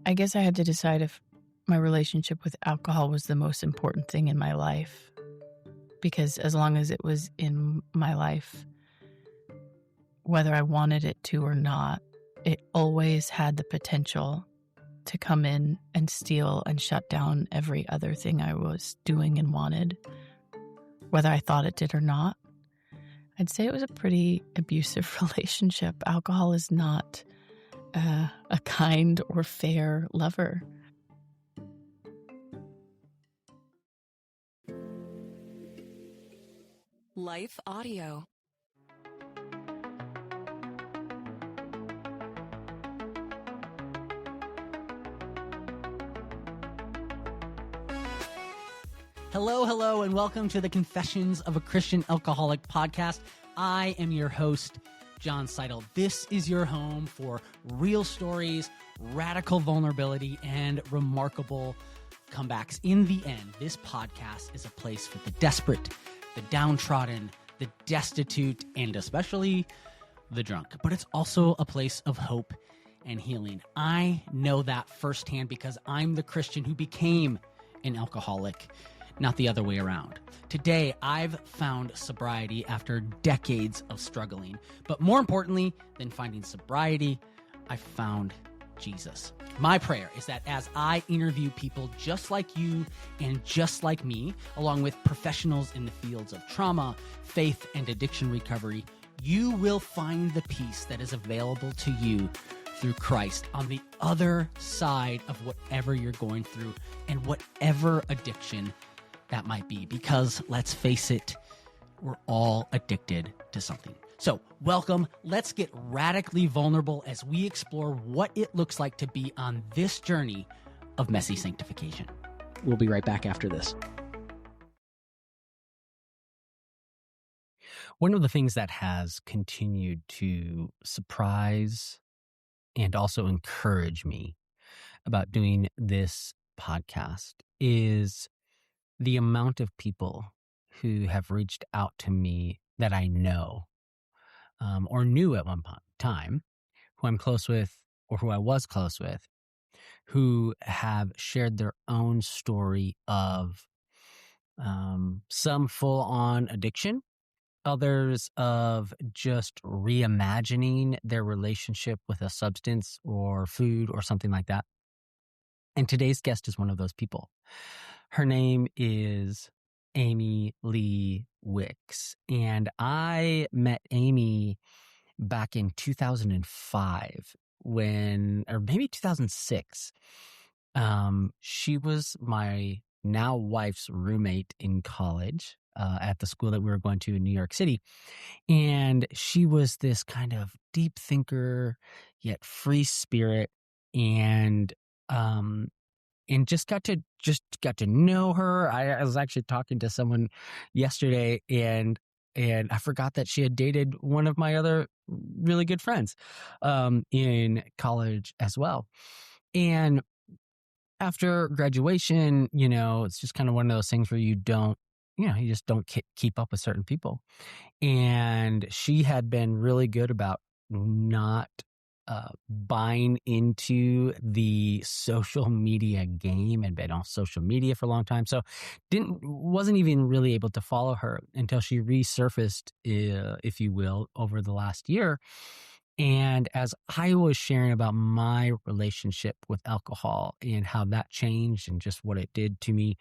I guess I had to decide if my relationship with alcohol was the most important thing in my life, because as long as it was in my life, whether I wanted it to or not, it always had the potential to come in and steal and shut down every other thing I was doing and wanted, whether I thought it did or not. I'd say it was a pretty abusive relationship. Alcohol is not a kind or fair lover. Life Audio. Hello, and welcome to the Confessions of a Christian Alcoholic podcast. I am your host, John Seidel. This is your home for real stories, radical vulnerability, and remarkable comebacks. In the end, this podcast is a place for the desperate, the downtrodden, the destitute, and especially the drunk. But it's also a place of hope and healing. I know that firsthand because I'm the Christian who became an alcoholic, not the other way around. Today, I've found sobriety after decades of struggling. But more importantly than finding sobriety, I found Jesus. My prayer is that as I interview people just like you and just like me, along with professionals in the fields of trauma, faith, and addiction recovery, you will find the peace that is available to you through Christ on the other side of whatever you're going through and whatever addiction that might be. Because let's face it, we're all addicted to something. So welcome. Let's get radically vulnerable as we explore what it looks like to be on this journey of messy sanctification. We'll be right back after this. One of the things that has continued to surprise and also encourage me about doing this podcast is the amount of people who have reached out to me that I know or knew at one time, who I'm close with or who I was close with, who have shared their own story of some full-on addiction, others of just reimagining their relationship with a substance or food or something like that. And today's guest is one of those people. Her name is Amy Leigh Wicks. And I met Amy back in 2005 or maybe 2006. She was my now wife's roommate in college at the school that we were going to in New York City. And she was this kind of deep thinker, yet free spirit, and just got to know her. I was actually talking to someone yesterday, and I forgot that she had dated one of my other really good friends in college as well. And after graduation, it's just kind of one of those things where you just don't keep up with certain people. And she had been really good about not buying into the social media game and been on social media for a long time. So wasn't even really able to follow her until she resurfaced, if you will, over the last year. And as I was sharing about my relationship with alcohol and how that changed and just what it did to me,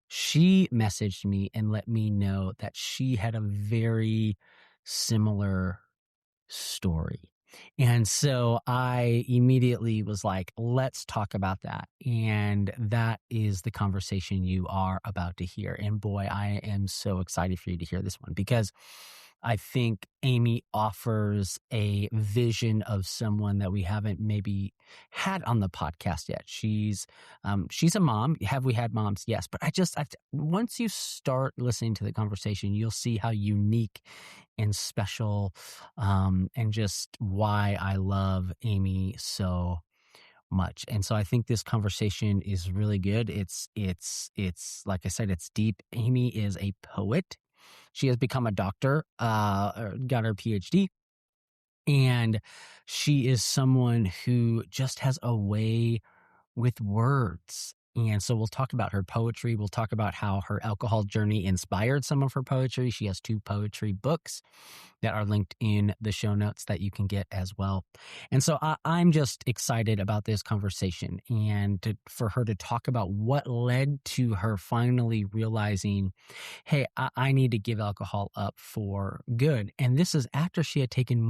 she messaged me and let me know that she had a very similar story. And so I immediately was like, let's talk about that. And that is the conversation you are about to hear. And boy, I am so excited for you to hear this one, because I think Amy offers a vision of someone that we haven't maybe had on the podcast yet. She's a mom. Have we had moms? Yes. But once you start listening to the conversation, you'll see how unique and special and just why I love Amy so much. And so I think this conversation is really good. It's like I said, it's deep. Amy is a poet. She has become a doctor, got her PhD. And she is someone who just has a way with words. And so we'll talk about her poetry. We'll talk about how her alcohol journey inspired some of her poetry. She has 2 poetry books that are linked in the show notes that you can get as well. And so I'm just excited about this conversation and for her to talk about what led to her finally realizing, hey, I need to give alcohol up for good. And this is after she had taken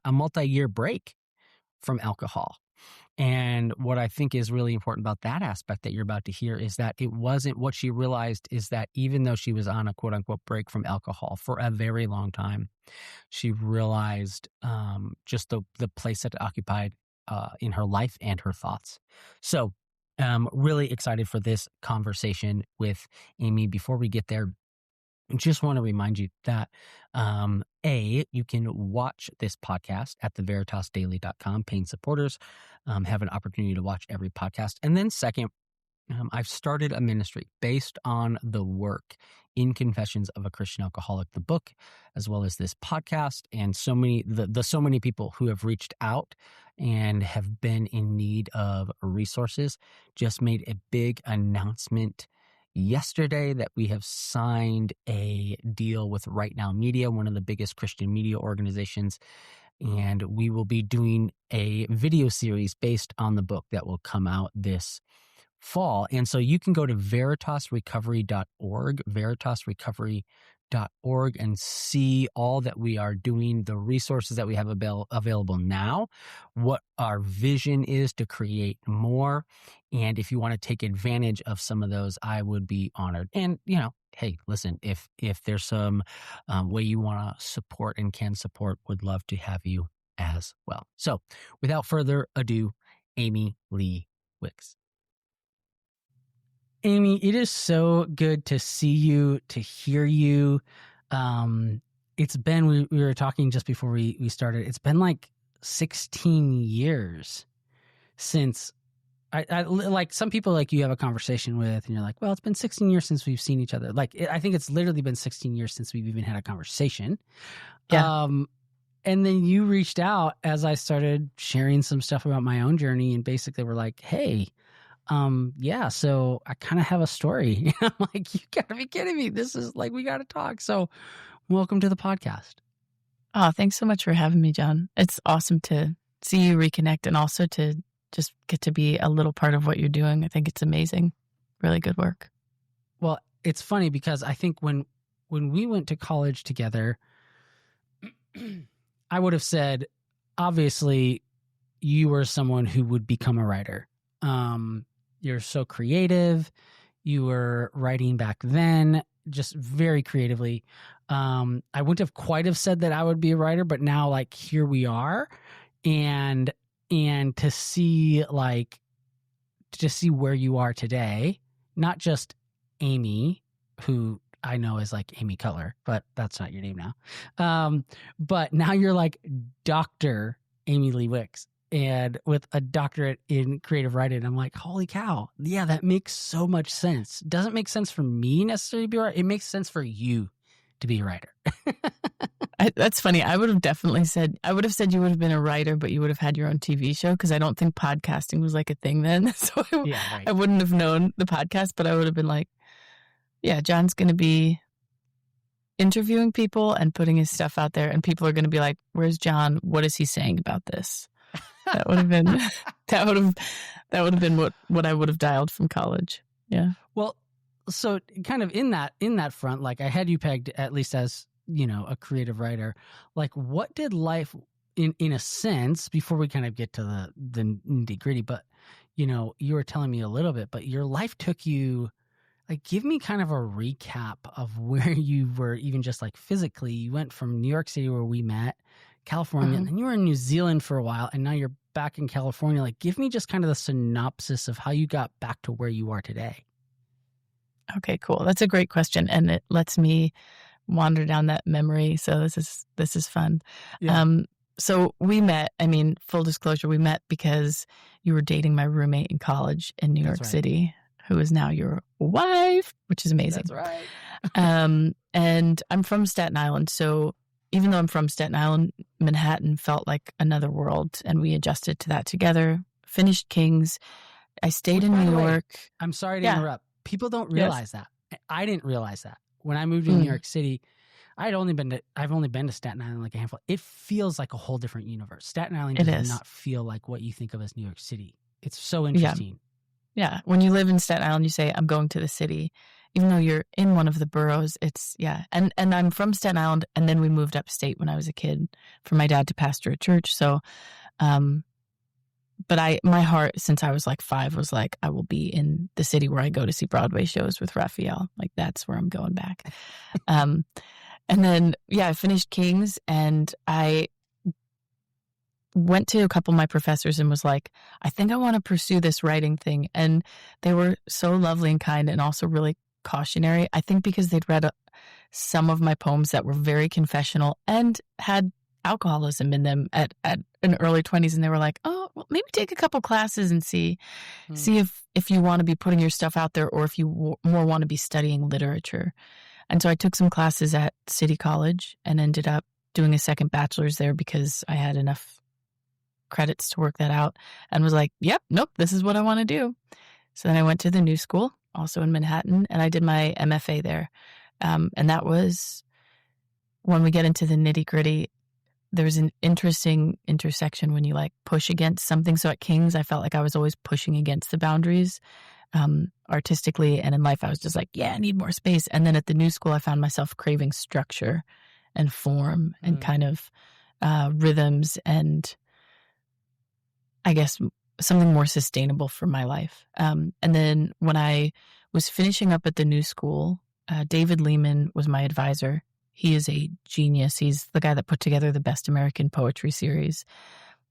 a multi-year break from alcohol. And what I think is really important about that aspect that you're about to hear is that it wasn't what she realized is that even though she was on a quote unquote break from alcohol for a very long time, she realized just the place that it occupied in her life and her thoughts. So really excited for this conversation with Amy. Before we get there, just want to remind you that, you can watch this podcast at theveritasdaily.com. Paying supporters have an opportunity to watch every podcast. And then second, I've started a ministry based on the work in Confessions of a Christian Alcoholic, the book, as well as this podcast, and so many people who have reached out and have been in need of resources. Just made a big announcement yesterday that we have signed a deal with Right Now Media, one of the biggest Christian media organizations, and we will be doing a video series based on the book that will come out this fall. And so you can go to veritasrecovery.org, and see all that we are doing, the resources that we have available now, what our vision is to create more. And if you want to take advantage of some of those, I would be honored. And, hey, listen, if there's some way you want to support and can support, would love to have you as well. So without further ado, Amy Leigh Wicks. Amy, it is so good to see you, to hear you. It's been, we were talking just before we started, it's been like 16 years since I like some people like you have a conversation with and you're like, well, it's been 16 years since we've seen each other. Like, I think it's literally been 16 years since we've even had a conversation. Yeah. And then you reached out as I started sharing some stuff about my own journey, and basically were like, hey, so I kind of have a story. I'm like, you gotta be kidding me. This is like, we gotta talk. So welcome to the podcast. Oh, thanks so much for having me, John. It's awesome to see you reconnect and also to just get to be a little part of what you're doing. I think it's amazing. Really good work. Well, it's funny because I think when we went to college together, I would have said, obviously, you were someone who would become a writer. You're so creative. You were writing back then, just very creatively. I wouldn't have quite have said that I would be a writer, but now like here we are, and to see where you are today, not just Amy, who I know is like Amy Cutler, but that's not your name now. But now you're like Dr. Amy Leigh Wicks, and with a doctorate in creative writing. I'm like, holy cow. Yeah, that makes so much sense. Doesn't make sense for me necessarily to be a writer. It makes sense for you to be a writer. That's funny. I would have said you would have been a writer, but you would have had your own TV show, because I don't think podcasting was like a thing then. So I wouldn't have known the podcast, but I would have been like, yeah, John's going to be interviewing people and putting his stuff out there, and people are going to be like, where's John? What is he saying about this? That would have been what I would have dialed from college. Yeah. Well, so kind of in that front, like I had you pegged at least as, a creative writer. Like, what did life in a sense, before we kind of get to the nitty-gritty, but you were telling me a little bit, but your life took you, like, give me kind of a recap of where you were, even just like physically. You went from New York City, where we met, California, and then you were in New Zealand for a while, and now you're back in California. Like, give me just kind of the synopsis of how you got back to where you are today. Okay, cool. That's a great question, and it lets me wander down that memory. So this is fun. Yeah. So we met, full disclosure, we met because you were dating my roommate in college in New York City, who is now your wife, which is amazing. That's right. And I'm from Staten Island. So even though I'm from Staten Island, Manhattan felt like another world, and we adjusted to that together. Finished King's. I stayed Which, in by New the way, York. I'm sorry to Yeah. interrupt. People don't Yes. realize that. I didn't realize that. When I moved to New York City, I've only been to Staten Island like a handful. It feels like a whole different universe. Staten Island It does is. not feel like what you think of as New York City. It's so interesting. Yeah. When you live in Staten Island, you say, I'm going to the city. Even though you're in one of the boroughs, it's, yeah. And I'm from Staten Island, and then we moved upstate when I was a kid for my dad to pastor a church. So, but my heart, since I was like 5, was like, I will be in the city where I go to see Broadway shows with Raphael. Like, that's where I'm going back. And then, I finished King's, and I went to a couple of my professors and was like, I think I want to pursue this writing thing. And they were so lovely and kind, and also really cautionary. I think because they'd read some of my poems that were very confessional and had alcoholism in them at an early 20s, and they were like, oh, well, maybe take a couple classes and see if you want to be putting your stuff out there, or if you more want to be studying literature. And so I took some classes at City College and ended up doing a second bachelor's there because I had enough credits to work that out, and was like, yep, nope, this is what I want to do. So then I went to the New School, also in Manhattan, and I did my MFA there. And that was, when we get into the nitty gritty, there's an interesting intersection when you like push against something. So at King's, I felt like I was always pushing against the boundaries, artistically and in life. I was just like, I need more space. And then at the New School, I found myself craving structure and form and kind of rhythms, and I guess something more sustainable for my life. And then when I was finishing up at the New School, David Lehman was my advisor. He is a genius. He's the guy that put together the Best American Poetry series.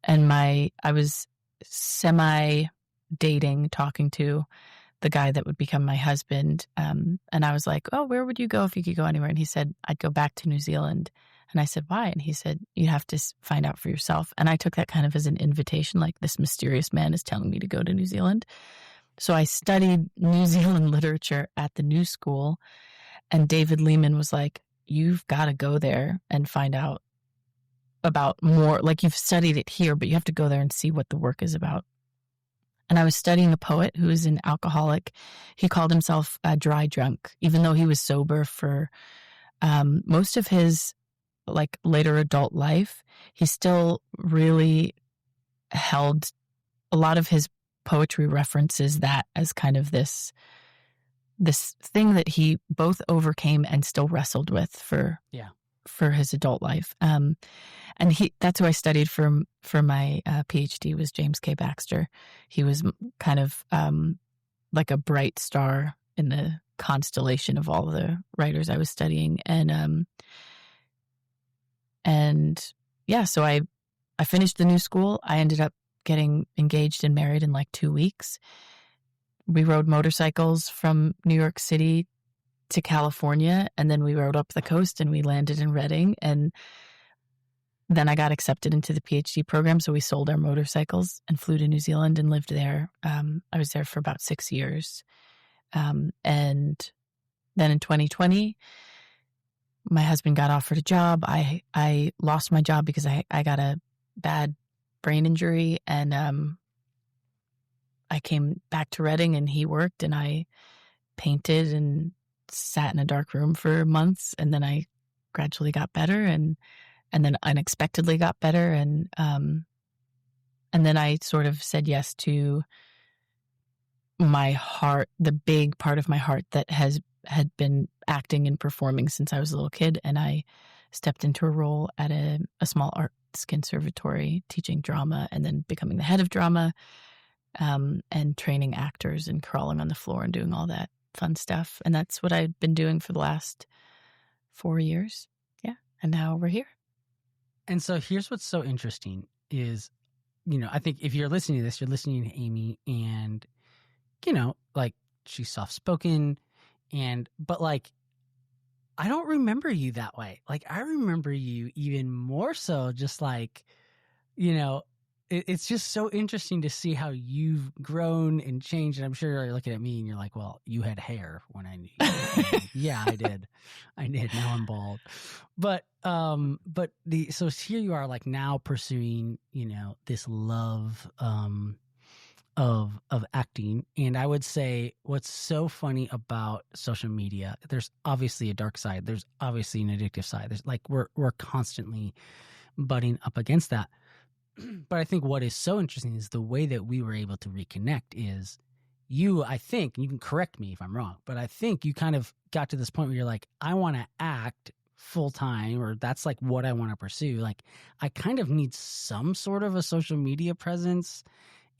And I was semi-dating, talking to the guy that would become my husband. And I was like, oh, where would you go if you could go anywhere? And he said, I'd go back to New Zealand. And I said, why? And he said, you have to find out for yourself. And I took that kind of as an invitation, like, this mysterious man is telling me to go to New Zealand. So I studied New Zealand literature at the New School. And David Lehman was like, you've got to go there and find out about more. Like, you've studied it here, but you have to go there and see what the work is about. And I was studying a poet who is an alcoholic. He called himself a dry drunk, even though he was sober for most of his like later adult life. He still really held a lot of his poetry references that as kind of this thing that he both overcame and still wrestled with for his adult life. And that's who I studied for my PhD, was James K. Baxter. He was kind of like a bright star in the constellation of all the writers I was studying. So I finished the New School. I ended up getting engaged and married in like 2 weeks. We rode motorcycles from New York City to California, and then we rode up the coast and we landed in Reading. And then I got accepted into the PhD program, so we sold our motorcycles and flew to New Zealand and lived there. I was there for about 6 years. And then in 2020, my husband got offered a job. I lost my job because I got a bad brain injury, and I came back to Reading, and he worked, and I painted and sat in a dark room for months, and then I gradually got better, and then unexpectedly got better, and then I sort of said yes to my heart, the big part of my heart that had been acting and performing since I was a little kid, and I stepped into a role at a small arts conservatory teaching drama, and then becoming the head of drama, and training actors and crawling on the floor and doing all that fun stuff. And that's what I've been doing for the last 4 years. Yeah. And now we're here. And so here's what's so interesting is, I think if you're listening to this, you're listening to Amy, and, like, she's soft-spoken, but like, I don't remember you that way. Like, I remember you even more so just like, it's just so interesting to see how you've grown and changed. And I'm sure you're looking at me and you're like, well, you had hair when I knew you. And I'm like, yeah, I did. Now I'm bald. But so here you are, like, now pursuing, this love, of acting. And I would say what's so funny about social media, there's obviously a dark side. There's obviously an addictive side. There's like, we're constantly butting up against that. But I think what is so interesting is the way that we were able to reconnect is I think, you can correct me if I'm wrong, but I think you kind of got to this point where you're like, I want to act full time, or that's like what I want to pursue. Like, I kind of need some sort of a social media presence,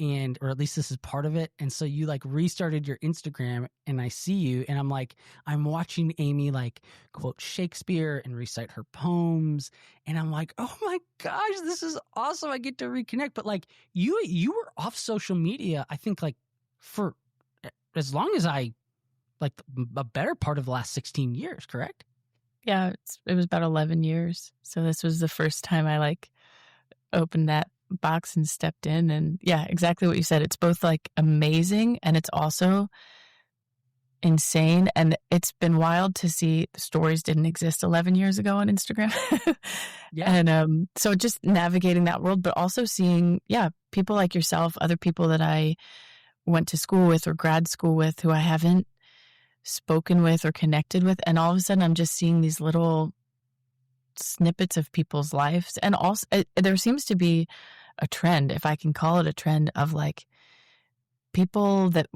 or at least this is part of it. And so you like restarted your Instagram, and I see you, and I'm like, I'm watching Amy like quote Shakespeare and recite her poems. And I'm like, oh my gosh, this is awesome. I get to reconnect. But like you were off social media, I think, like for as long as like a better part of the last 16 years, correct? Yeah, it was about 11 years. So this was the first time I like opened that box and stepped in. And yeah, exactly what you said. It's both like amazing and it's also insane. And it's been wild to see the stories didn't exist 11 years ago on Instagram. Yeah. And so just navigating that world, but also seeing, people like yourself, other people that I went to school with or grad school with who I haven't spoken with or connected with. And all of a sudden I'm just seeing these little snippets of people's lives. And also there seems to be a trend, if I can call it a trend, of like people that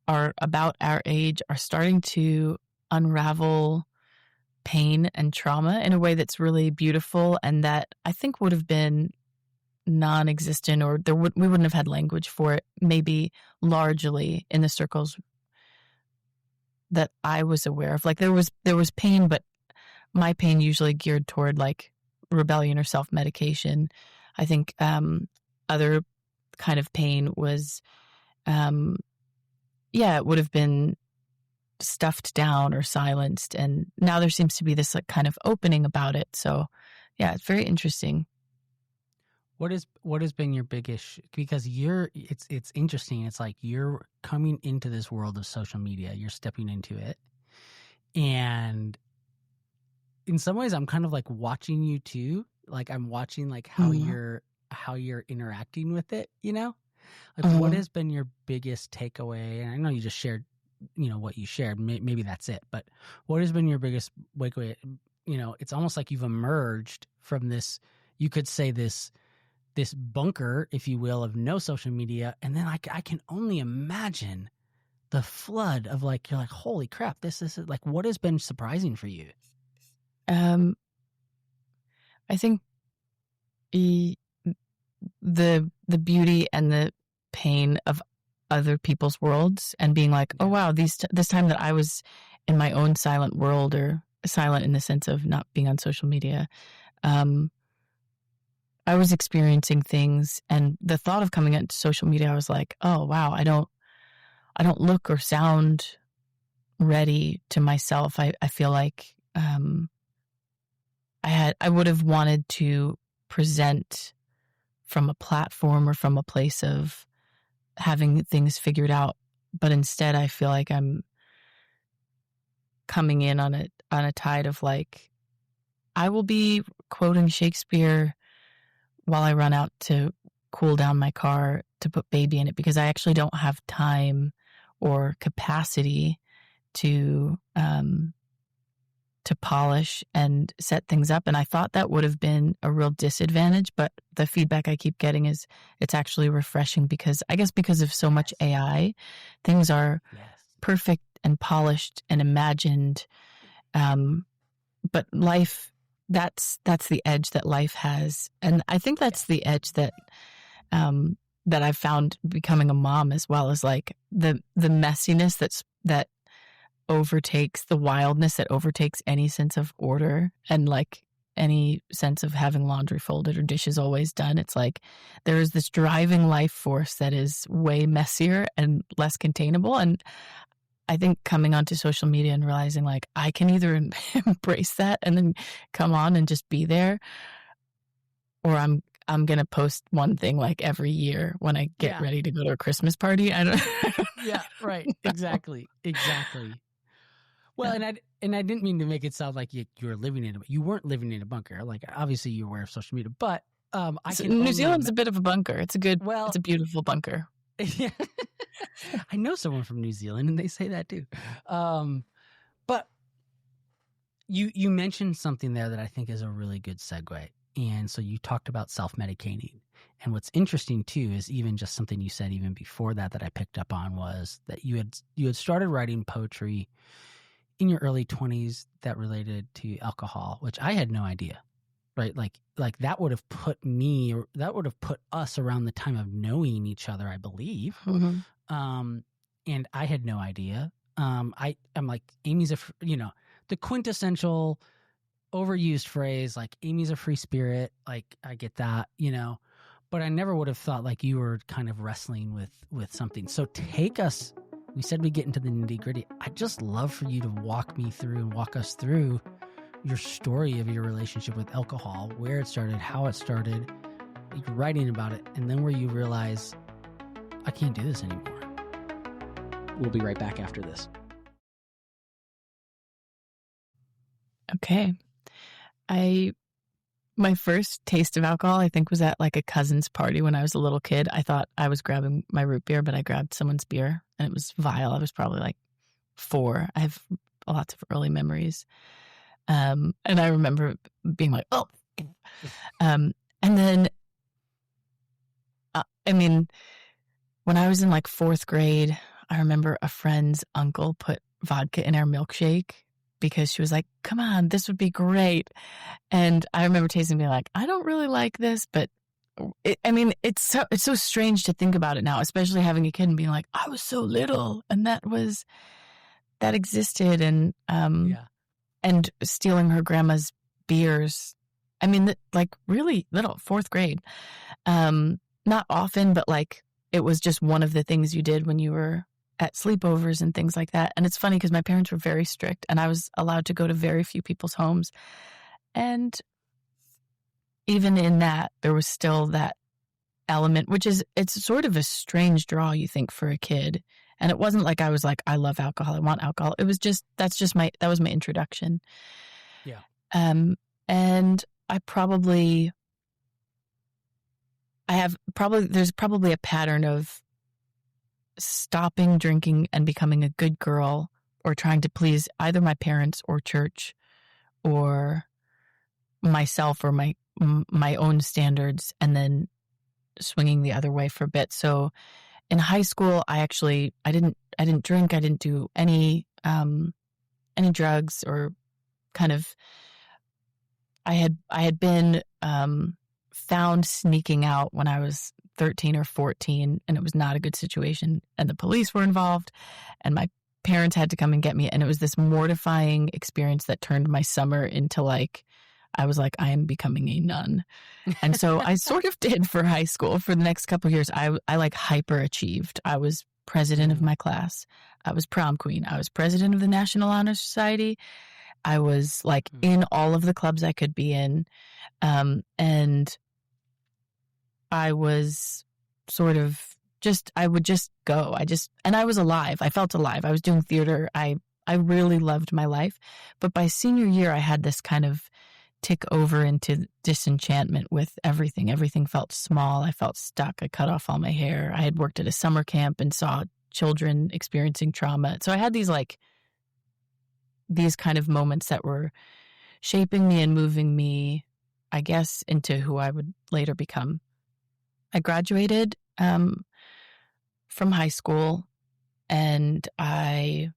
are about our age are starting to unravel pain and trauma in a way that's really beautiful, and that I think would have been non-existent, or we wouldn't have had language for it, maybe largely in the circles that I was aware of. Like there was pain, but my pain usually geared toward like rebellion or self-medication. I think other kind of pain was, it would have been stuffed down or silenced. And now there seems to be this like kind of opening about it. So yeah, it's very interesting. What has been your biggest, because it's interesting. It's like you're coming into this world of social media, you're stepping into it. And in some ways I'm kind of like watching you too. Like I'm watching like how you're interacting with it, Like what has been your biggest takeaway? And I know you just shared, what you shared, maybe that's it, but what has been your biggest takeaway? It's almost like you've emerged from this, you could say this bunker, if you will, of no social media. And then I can only imagine the flood of like, you're like, holy crap, this is like, what has been surprising for you? I think the beauty and the pain of other people's worlds, and being like, oh wow, this time that I was in my own silent world, or silent in the sense of not being on social media, I was experiencing things, and the thought of coming into social media, I was like, oh wow, I don't look or sound ready to myself. I feel like I would have wanted to present from a platform or from a place of having things figured out, but instead I feel like I'm coming in on a tide of like, I will be quoting Shakespeare while I run out to cool down my car to put baby in it, because I actually don't have time or capacity to polish and set things up. And I thought that would have been a real disadvantage, but the feedback I keep getting is it's actually refreshing, because I guess because of so much AI, things are perfect and polished and imagined. But life, that's the edge that life has. And I think that's the edge that I've found becoming a mom as well, is like the messiness that overtakes, the wildness that overtakes any sense of order, and like any sense of having laundry folded or dishes always done. It's like there is this driving life force that is way messier and less containable. And I think coming onto social media and realizing like I can either embrace that and then come on and just be there, or I'm going to post one thing like every year when I get ready to go to a Christmas party. I don't Yeah, right. Exactly. Well, and I didn't mean to make it sound like you were living in you weren't living in a bunker. Like, obviously you're aware of social media, but New Zealand's a bit of a bunker. It's a beautiful bunker. Yeah. I know someone from New Zealand and they say that too. But you mentioned something there that I think is a really good segue. And so you talked about self-medicating. And what's interesting too is even just something you said even before that I picked up on was that you had started writing poetry in your early 20s that related to alcohol, which I had no idea. Right? Like that would have put us around the time of knowing each other, I believe. Mm-hmm. And I had no idea. I'm like, Amy's the quintessential overused phrase, like Amy's a free spirit. Like, I get that, but I never would have thought like you were kind of wrestling with something. So we said we get into the nitty gritty. I'd just love for you to walk us through your story of your relationship with alcohol, where it started, how it started, you're writing about it, and then where you realize, I can't do this anymore. We'll be right back after this. Okay. My first taste of alcohol, I think, was at like a cousin's party when I was a little kid. I thought I was grabbing my root beer, but I grabbed someone's beer, and it was vile. I was probably like 4. I have lots of early memories. And I remember being like, oh. And then, when I was in like 4th grade, I remember a friend's uncle put vodka in our milkshake because she was like, come on, this would be great. And I remember tasting and being like, I don't really like this, but it's so strange to think about it now, especially having a kid and being like, I was so little and that existed. And, and stealing her grandma's beers. Like really little, 4th grade. Not often, but like it was just one of the things you did when you were at sleepovers and things like that. And it's funny because my parents were very strict and I was allowed to go to very few people's homes. And even in that, there was still that element, it's sort of a strange draw, you think, for a kid. And it wasn't like I was like, I love alcohol, I want alcohol. It was just, that was my introduction. Yeah. And there's probably a pattern of stopping drinking and becoming a good girl or trying to please either my parents or church or myself or my own standards, and then swinging the other way for a bit. So in high school, I didn't drink. I didn't do any drugs or kind of, I had been found sneaking out when I was 13 or 14, and it was not a good situation. And the police were involved, and my parents had to come and get me. And it was this mortifying experience that turned my summer into like, I was like, I am becoming a nun. And so I sort of did for high school. For the next couple of years, I like hyperachieved. I was president of my class. I was prom queen. I was president of the National Honor Society. I was like in all of the clubs I could be in. And I was sort of I would just go. And I was alive. I felt alive. I was doing theater. I really loved my life. But by senior year, I had this kind of tick over into disenchantment with everything. Everything felt small. I felt stuck. I cut off all my hair. I had worked at a summer camp and saw children experiencing trauma. So I had these kind of moments that were shaping me and moving me, I guess, into who I would later become. I graduated from high school, and I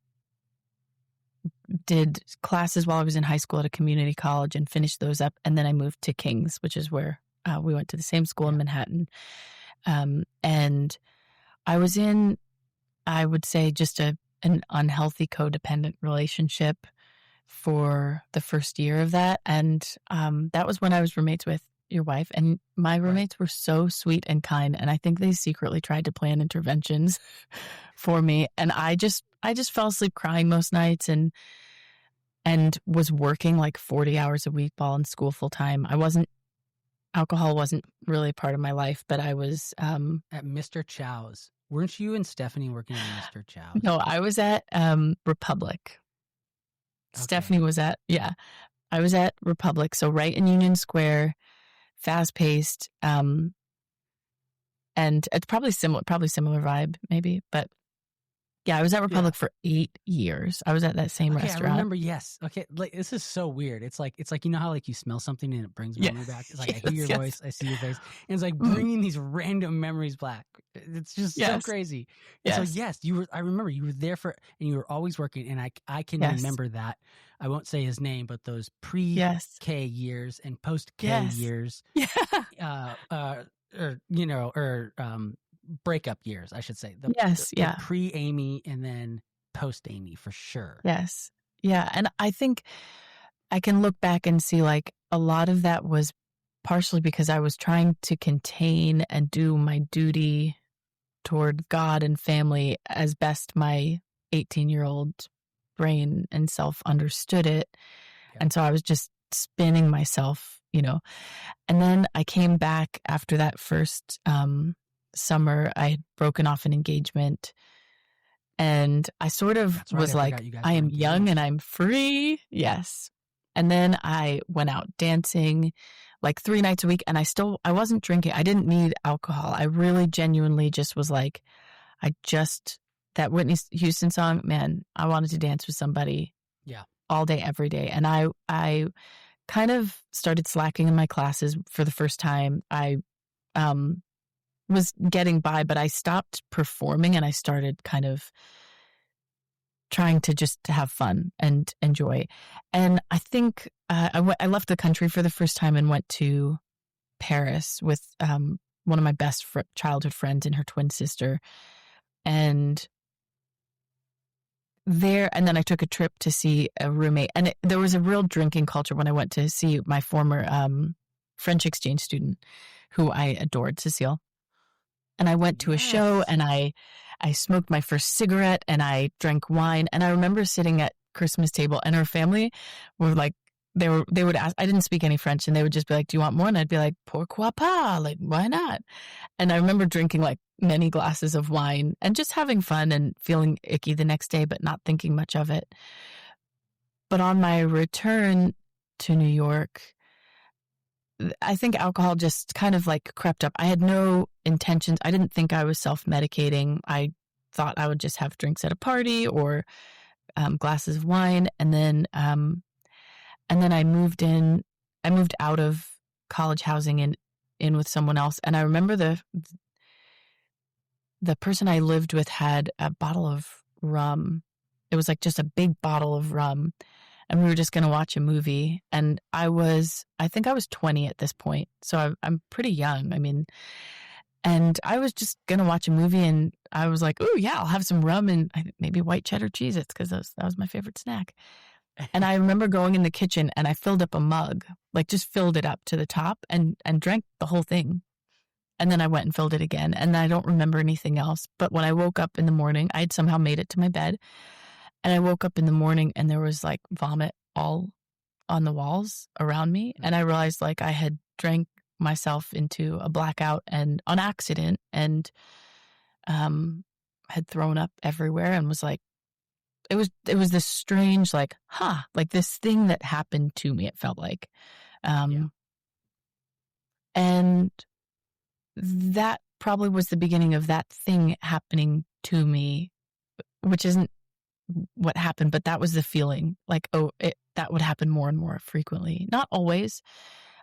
did classes while I was in high school at a community college and finished those up. And then I moved to King's, which is where we went to the same school in Manhattan. And I was in, I would say, just an unhealthy codependent relationship for the first year of that. And that was when I was roommates with your wife. And my roommates were so sweet and kind. And I think they secretly tried to plan interventions for me. And I just fell asleep crying most nights and was working like 40 hours a week while in school full time. I wasn't alcohol wasn't really part of my life, but I was, At Mr. Chow's. Weren't you and Stephanie working at Mr. Chow's? no, I was at, Republic. Stephanie Okay. was at, yeah, I was at Republic. So right in Union Square, fast paced, and it's probably similar vibe maybe, but yeah, I was at Yeah. Republic for 8 years. I was at that same Okay, I restaurant. remember. Yes. Okay, like this is so weird. It's like you know how like you smell something and it brings Yeah. memory back. It's like I Yes, hear your yes. voice, I see your face, and it's like Mhm. bringing these random memories back. It's just so Yes. crazy. And so Yes. yes, you were. I remember you were there for, and you were always working. And I can Yes. remember that. I won't say his name, but those pre-K Yes. years and post-K Yes. years, Yeah. or breakup years, I should say. Yes. The Yeah. pre-Amy and then post-Amy for sure. Yes. Yeah. And I think I can look back and see like a lot of that was partially because I was trying to contain and do my duty toward God and family as best my 18-year-old brain and self understood it. Yeah. And so I was just spinning myself, And then I came back after that first summer. I had broken off an engagement. And I sort of That's right, was I like, forgot you guys I were am young and engaged. I'm free. Yes. And then I went out dancing like 3 nights a week, and I wasn't drinking. I didn't need alcohol. I really genuinely just was like, that Whitney Houston song, man, I wanted to dance with somebody Yeah. all day, every day. And I kind of started slacking in my classes for the first time. I was getting by, but I stopped performing and I started kind of trying to just have fun and enjoy. And I think I left the country for the first time and went to Paris with one of my best childhood friends and her twin sister. And then I took a trip to see a roommate. And there was a real drinking culture when I went to see my former French exchange student who I adored, Cecile. And I went to a show Yes. and I smoked my first cigarette and I drank wine. And I remember sitting at Christmas table and her family were like, they would ask, I didn't speak any French, and they would just be like, do you want more? And I'd be like, pourquoi pas? Like, why not? And I remember drinking like many glasses of wine and just having fun and feeling icky the next day, but not thinking much of it. But on my return to New York, I think alcohol just kind of like crept up. I had no intentions. I didn't think I was self-medicating. I thought I would just have drinks at a party or glasses of wine. And then I moved out of college housing and in with someone else. And I remember the person I lived with had a bottle of rum. It was like just a big bottle of rum. And we were just going to watch a movie. And I think I was 20 at this point. So I'm pretty young. I mean, and I was just going to watch a movie and I was like, oh yeah, I'll have some rum and maybe white cheddar Cheez-Its because that was my favorite snack. And I remember going in the kitchen and I filled up a mug, like just filled it up to the top and drank the whole thing. And then I went and filled it again. And I don't remember anything else. But when I woke up in the morning, I had somehow made it to my bed. And I woke up in the morning and there was like vomit all on the walls around me. And I realized like I had drank myself into a blackout and on accident and had thrown up everywhere and was like, it was this strange, like, like this thing that happened to me, it felt like. Yeah. And that probably was the beginning of that thing happening to me, which isn't what happened, but that was the feeling like, that would happen more and more frequently. Not always.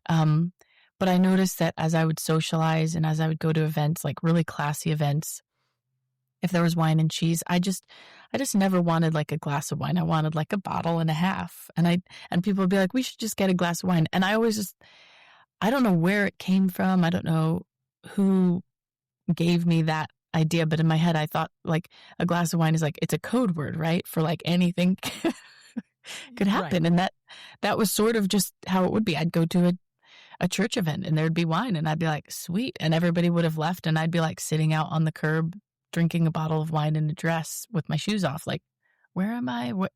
But I noticed that as I would socialize and as I would go to events, like really classy events, if there was wine and cheese, I just never wanted like a glass of wine. I wanted like a bottle and a half. And people would be like, we should just get a glass of wine. And I always I don't know where it came from. I don't know who gave me that idea, but in my head, I thought like a glass of wine is like, it's a code word, right? For like anything could happen. Right. And that was sort of just how it would be. I'd go to a church event and there'd be wine and I'd be like, sweet. And everybody would have left and I'd be like sitting out on the curb, drinking a bottle of wine in a dress with my shoes off. Like, where am I? What,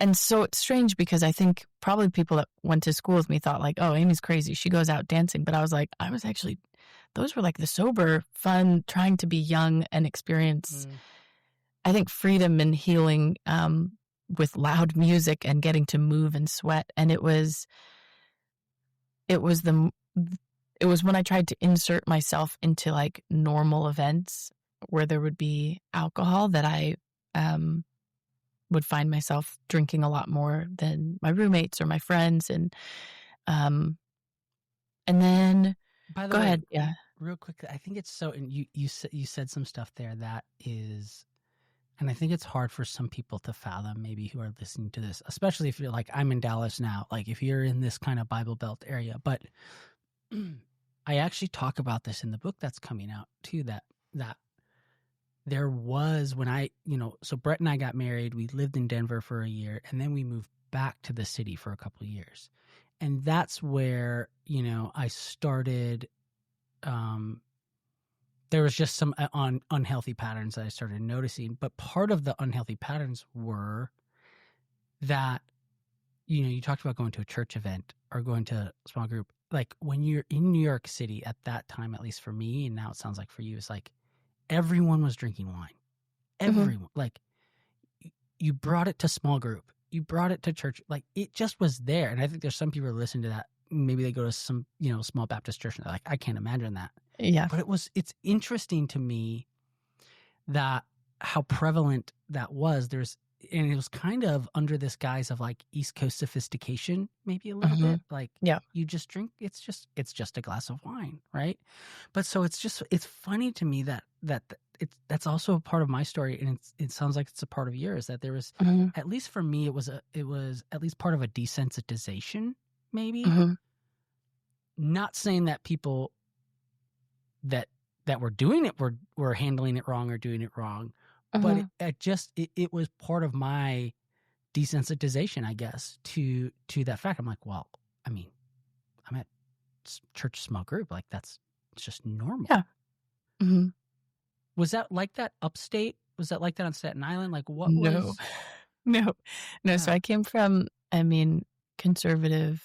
And so it's strange because I think probably people that went to school with me thought like, oh, Amy's crazy. She goes out dancing. But I was like, those were like the sober, fun, trying to be young and experience, I think, freedom and healing with loud music and getting to move and sweat. And it was when I tried to insert myself into like normal events where there would be alcohol that I would find myself drinking a lot more than my roommates or my friends. And then, By the go way, ahead. Yeah. real quick, I think it's so, and you said some stuff there that is, and I think it's hard for some people to fathom, maybe who are listening to this, especially if you're like, I'm in Dallas now, like if you're in this kind of Bible Belt area. But I actually talk about this in the book that's coming out too, that there was when so Brett and I got married, we lived in Denver for a year, and then we moved back to the city for a couple of years. And that's where, I started, there was just some unhealthy patterns that I started noticing. But part of the unhealthy patterns were that, you talked about going to a church event or going to a small group. Like when you're in New York City at that time, at least for me, and now it sounds like for you, it's like everyone was drinking wine. Everyone, like you brought it to small group, you brought it to church, like it just was there. And I think there's some people who listen to that. Maybe they go to some, small Baptist church and they're like, I can't imagine that. Yeah. But it's interesting to me that how prevalent that was. And it was kind of under this guise of like East Coast sophistication, maybe a little bit. Like, you just drink, it's just a glass of wine, right? But so it's funny to me that that's also a part of my story, and it sounds like it's a part of yours, that there was, at least for me, it was at least part of a desensitization, maybe. Not saying that people that were doing it were handling it wrong or doing it wrong, but it was part of my desensitization, I guess, to that fact. I'm like, well, I mean, I'm at church small group, like it's just normal. Yeah. Was that like that upstate? Was that like that on Staten Island? Like what No. was? No. So I came from, conservative,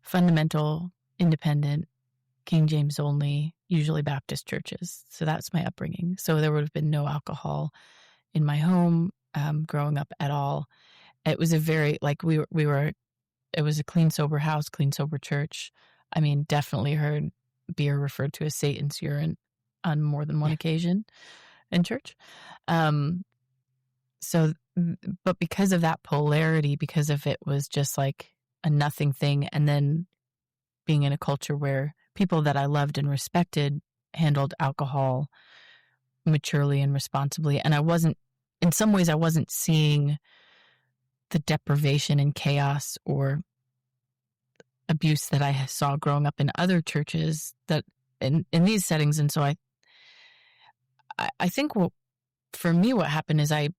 fundamental, independent, King James only, usually Baptist churches. So that's my upbringing. So there would have been no alcohol in my home growing up at all. It was a very, like it was a clean, sober house, clean, sober church. Definitely heard beer referred to as Satan's urine on more than one occasion in church. But because of that polarity, because of it was just like a nothing thing, and then being in a culture where people that I loved and respected handled alcohol maturely and responsibly, and in some ways I wasn't seeing the deprivation and chaos or abuse that I saw growing up in other churches that in these settings. And so I think for me, what happened is I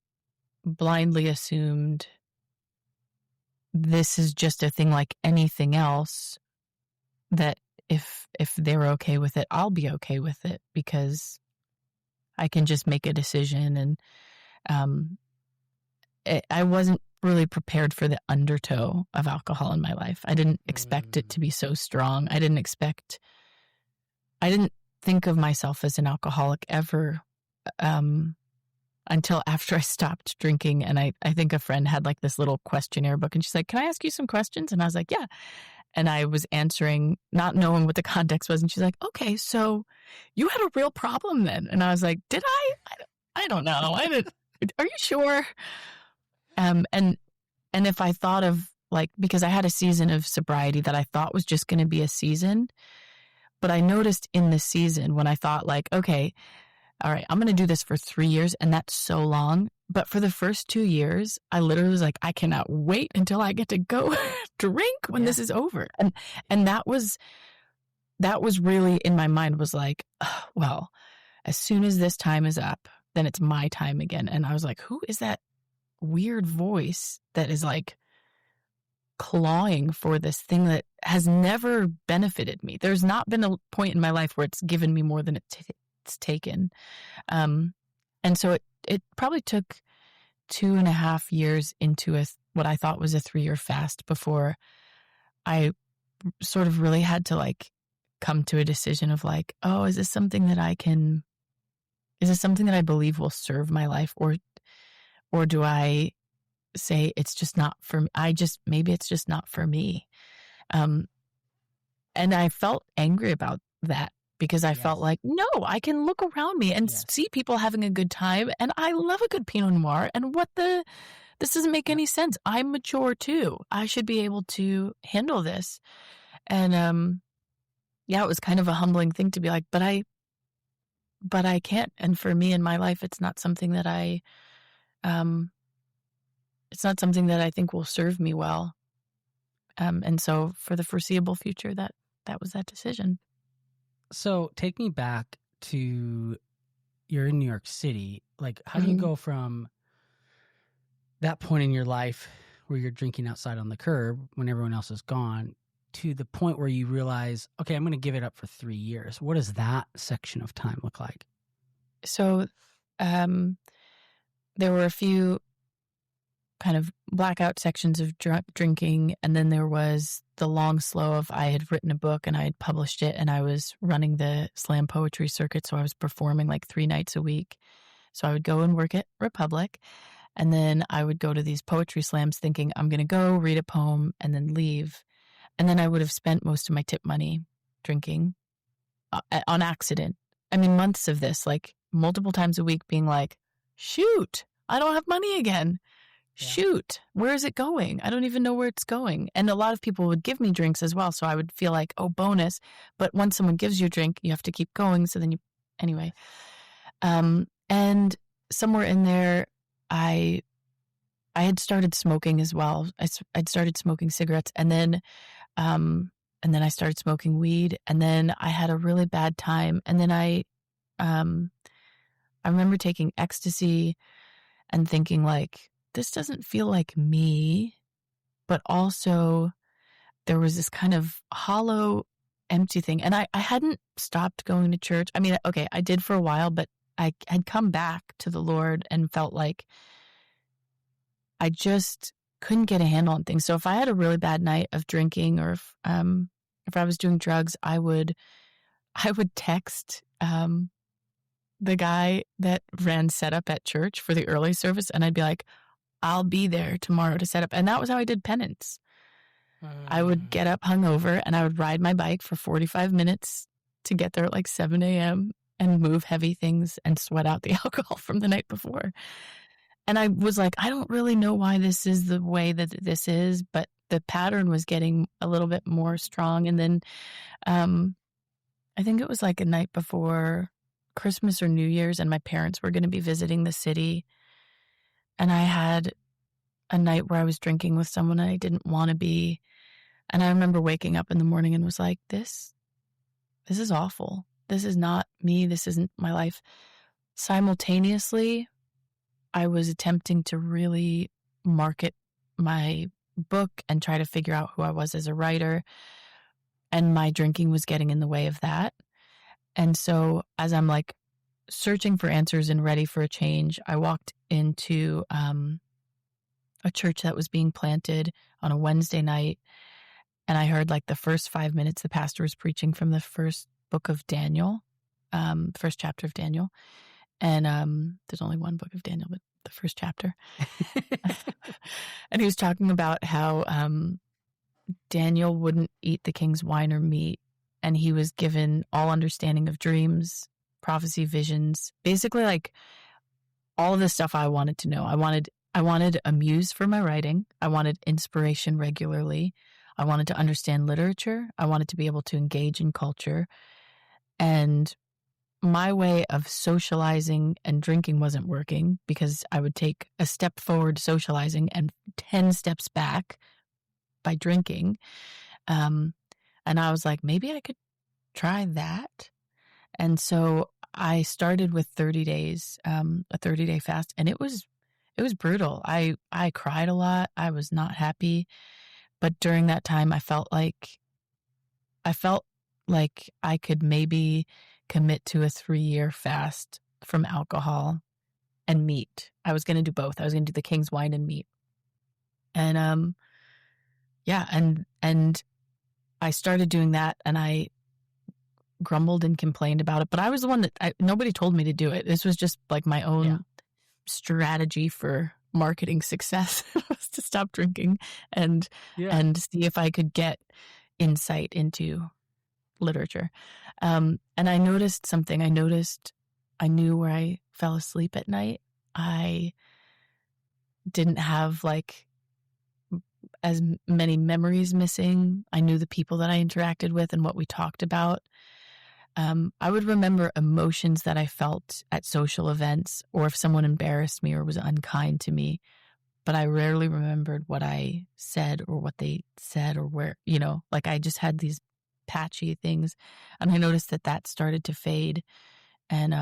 blindly assumed this is just a thing like anything else, that if they're okay with it, I'll be okay with it, because I can just make a decision. And I wasn't really prepared for the undertow of alcohol in my life. I didn't expect it to be so strong. I didn't think of myself as an alcoholic ever until after I stopped drinking. And I think a friend had like this little questionnaire book, and she's like, can I ask you some questions? And I was like, yeah. And I was answering, not knowing what the context was. And she's like, okay, so you had a real problem then. And I was like, did I? I don't know. Are you sure? And if I thought of because I had a season of sobriety that I thought was just going to be a season, but I noticed in the season when I thought okay, all right, I'm going to do this for 3 years, and that's so long. But for the first 2 years, I literally was like, I cannot wait until I get to go drink when this is over. And that was really in my mind, was like, oh, well, as soon as this time is up, then it's my time again. And I was like, who is that weird voice that is like clawing for this thing that has never benefited me? There's not been a point in my life where it's given me more than it's taken. And so it probably took 2.5 years into what I thought was a 3-year fast before I sort of really had to like come to a decision of like, oh, is this something that I believe will serve my life, or do I say it's just not for me? Maybe it's just not for me. And I felt angry about that because I felt like, no, I can look around me and see people having a good time. And I love a good Pinot Noir. And this doesn't make any sense. I'm mature too. I should be able to handle this. And, it was kind of a humbling thing to be like, but I can't. And for me in my life, it's not something that it's not something that I think will serve me well. And so for the foreseeable future, that was that decision. So take me back to, you're in New York City. Like, how do you go from that point in your life where you're drinking outside on the curb when everyone else is gone to the point where you realize, okay, I'm going to give it up for 3 years? What does that section of time look like? So there were a few kind of blackout sections of drinking, and then there was the long slow of I had written a book and I had published it, and I was running the slam poetry circuit, so I was performing like 3 nights a week. So I would go and work at Republic, and then I would go to these poetry slams thinking I'm going to go read a poem and then leave. And then I would have spent most of my tip money drinking on accident. I mean, months of this, like multiple times a week being like, shoot, I don't have money again. Shoot, where is it going? I don't even know where it's going. And a lot of people would give me drinks as well. So I would feel like, oh, bonus. But once someone gives you a drink, you have to keep going. So then anyway. And somewhere in there, I had started smoking as well. I'd started smoking cigarettes, and then I started smoking weed, and then I had a really bad time. And then I remember taking ecstasy and thinking like, this doesn't feel like me, but also there was this kind of hollow, empty thing. And I hadn't stopped going to church. I mean, okay, I did for a while, but I had come back to the Lord and felt like I just couldn't get a handle on things. So if I had a really bad night of drinking, or if I was doing drugs, I would text the guy that ran setup at church for the early service, and I'd be like, I'll be there tomorrow to set up. And that was how I did penance. I would get up hungover and I would ride my bike for 45 minutes to get there at like 7 a.m. and move heavy things and sweat out the alcohol from the night before. And I was like, I don't really know why this is the way that this is, but the pattern was getting a little bit more strong. And then I think it was like a night before Christmas or New Year's, and my parents were going to be visiting the city. And I had a night where I was drinking with someone I didn't want to be. And I remember waking up in the morning and was like, this is awful. This is not me. This isn't my life. Simultaneously, I was attempting to really market my book and try to figure out who I was as a writer. And my drinking was getting in the way of that. And so as I'm like searching for answers and ready for a change, I walked into a church that was being planted on a Wednesday night. And I heard like the first 5 minutes, the pastor was preaching from the first book of Daniel, first chapter of Daniel. And there's only one book of Daniel, but the first chapter. And he was talking about how Daniel wouldn't eat the king's wine or meat. And he was given all understanding of dreams, prophecy, visions, basically like all of the stuff I wanted to know. I wanted a muse for my writing. I wanted inspiration regularly. I wanted to understand literature. I wanted to be able to engage in culture. And my way of socializing and drinking wasn't working because I would take a step forward socializing and 10 steps back by drinking. And I was like, maybe I could try that. And so I started with 30 days, a 30-day fast, and it was brutal. I cried a lot. I was not happy. But during that time, I felt like I could maybe commit to a 3-year fast from alcohol and meat. I was going to do both. I was going to do the king's wine and meat. And yeah, and I started doing that, and I grumbled and complained about it, but I was the one that nobody told me to do it. This was just like my own strategy for marketing success was to stop drinking and Yeah. and see if I could get insight into literature. And I noticed something. I knew where I fell asleep at night. I didn't have like as many memories missing. I knew the people that I interacted with and what we talked about. I would remember emotions that I felt at social events, or if someone embarrassed me or was unkind to me, but I rarely remembered what I said or what they said or where, like I just had these patchy things. And I noticed that started to fade. And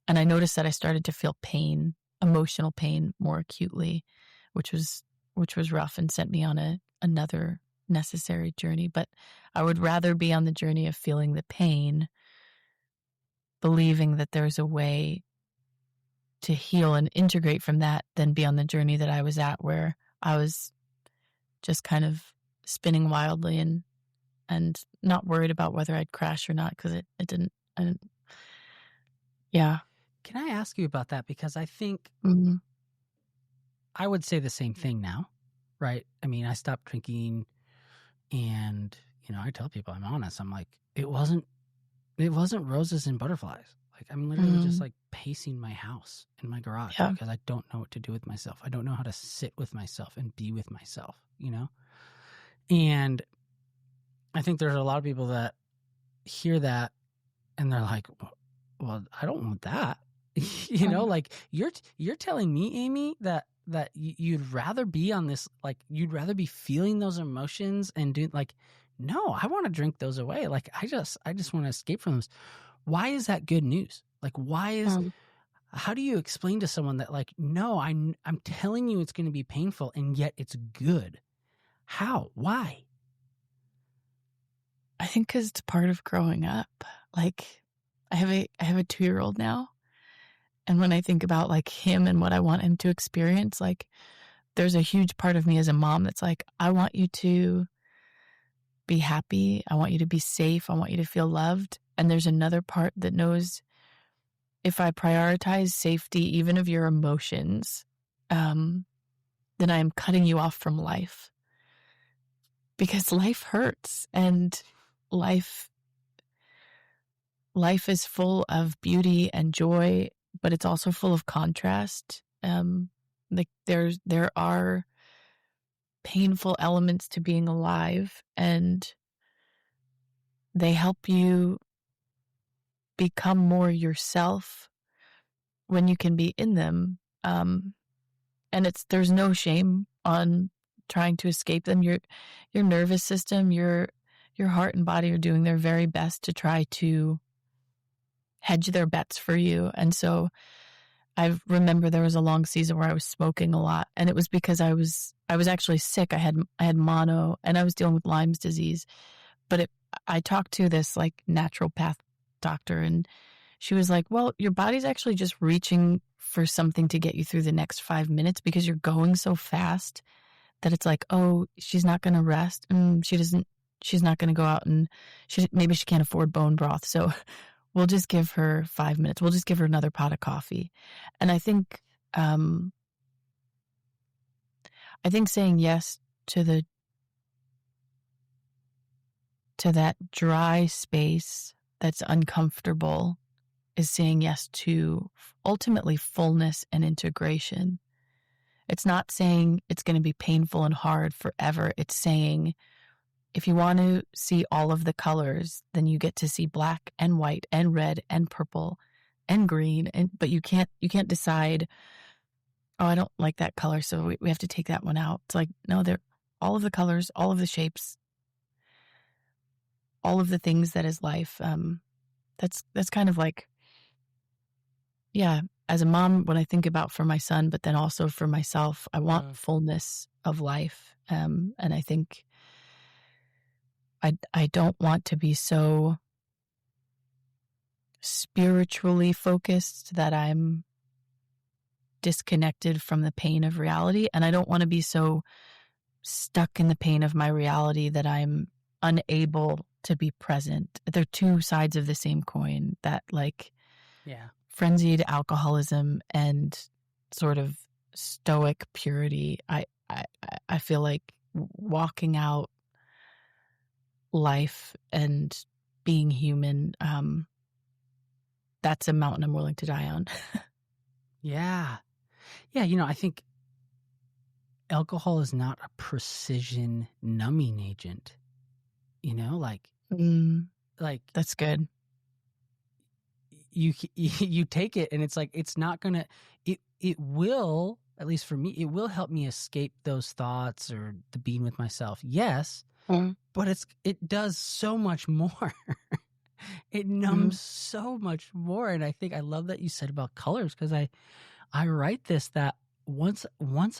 I noticed that I started to feel pain, emotional pain more acutely, which was rough and sent me on another necessary journey. But I would rather be on the journey of feeling the pain, believing that there's a way to heal and integrate from that, than be on the journey that I was at, where I was just kind of spinning wildly and not worried about whether I'd crash or not, because I didn't. Yeah. Can I ask you about that? Because I think Mm-hmm. I would say the same thing now, right? I mean, I stopped drinking, and I tell people, I'm honest. I'm like, it wasn't roses and butterflies. Like, I'm literally just like pacing my house in my garage Yeah. because I don't know what to do with myself. I don't know how to sit with myself and be with myself, And I think there's a lot of people that hear that and they're like, well, I don't want that. Like you're telling me, Amy, that you'd rather be on this, like you'd rather be feeling those emotions and do like, no, I want to drink those away. Like I just want to escape from them. Why is that good news? Like, how do you explain to someone that like, no, I'm telling you it's going to be painful and yet it's good? How? Why? I think because it's part of growing up. Like, I have a 2-year-old now, and when I think about like him and what I want him to experience, like there's a huge part of me as a mom that's like, I want you to be happy. I want you to be safe. I want you to feel loved. And there's another part that knows, if I prioritize safety, even of your emotions, then I am cutting you off from life. Because life hurts, and life is full of beauty and joy, but it's also full of contrast. Like there are painful elements to being alive, and they help you become more yourself when you can be in them. And there's no shame on trying to escape them. Your nervous system, your heart and body are doing their very best to try to hedge their bets for you. And so I remember there was a long season where I was smoking a lot, and it was because I was actually sick. I had mono, and I was dealing with Lyme's disease. But I talked to this like naturopath doctor, and she was like, well, your body's actually just reaching for something to get you through the next 5 minutes, because you're going so fast that it's like, oh, she's not going to rest. And she's not going to go out, and maybe she can't afford bone broth. So we'll just give her 5 minutes. We'll just give her another pot of coffee. And I think saying yes to that dry space that's uncomfortable is saying yes to ultimately fullness and integration. It's not saying it's going to be painful and hard forever. It's saying, if you want to see all of the colors, then you get to see black and white and red and purple and green. But you can't decide, oh, I don't like that color, so we have to take that one out. It's like, no, they're all of the colors, all of the shapes, all of the things that is life. That's kind of like, yeah, as a mom, when I think about for my son, but then also for myself, I want fullness of life. And I think I don't want to be so spiritually focused that I'm disconnected from the pain of reality. And I don't want to be so stuck in the pain of my reality that I'm unable to be present. They're two sides of the same coin, that like Yeah. frenzied alcoholism and sort of stoic purity. I feel like walking out life and being human, that's a mountain I'm willing to die on. Yeah. Yeah. I think alcohol is not a precision numbing agent, like That's good. you take it and it's like, it's not gonna, it will, at least for me, it will help me escape those thoughts or the being with myself. Yes. But it does so much more. It numbs so much more. And I think I love that you said about colors, because I write this, that once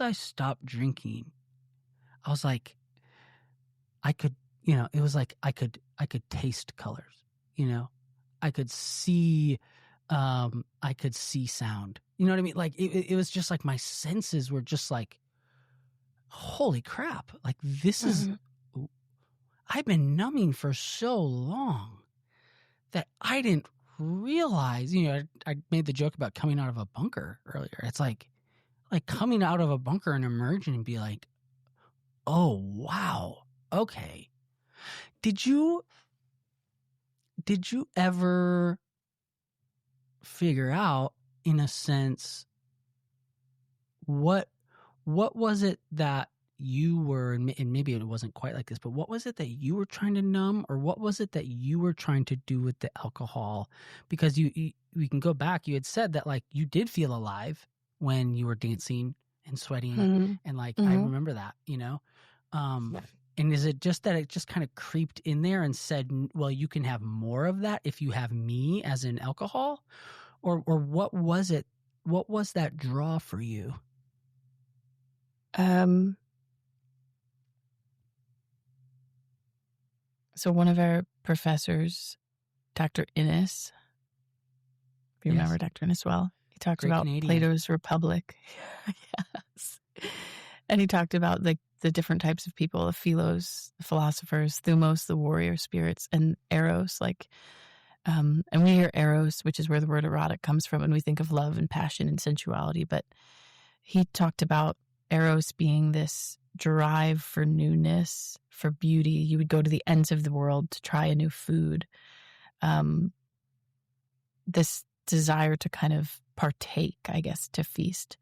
I stopped drinking, I was like, I could, it was like I could taste colors, I could see sound. You know what I mean? Like it was just like my senses were just like, holy crap. Like this is, I've been numbing for so long that I didn't realize, I made the joke about coming out of a bunker earlier. It's like coming out of a bunker and emerging and be like, oh, wow. Okay. Did you ever figure out, in a sense, what was it that you were, and maybe it wasn't quite like this, but what was it that you were trying to numb, or what was it that you were trying to do with the alcohol? Because we can go back. You had said that like you did feel alive when you were dancing and sweating, and like I remember that, and is it just that it just kind of creeped in there and said, well, you can have more of that if you have me as in alcohol, or what was it? What was that draw for you? So one of our professors, Dr. Innes, if you remember Dr. Innes well, he talked Great about Canadian. Plato's Republic. Yes. And he talked about the different types of people, the philos, the philosophers, thumos, the warrior spirits, and eros. And we hear eros, which is where the word erotic comes from, and we think of love and passion and sensuality. But he talked about eros being this drive for newness, for beauty. You would go to the ends of the world to try a new food. This desire to kind of partake, I guess, to feast.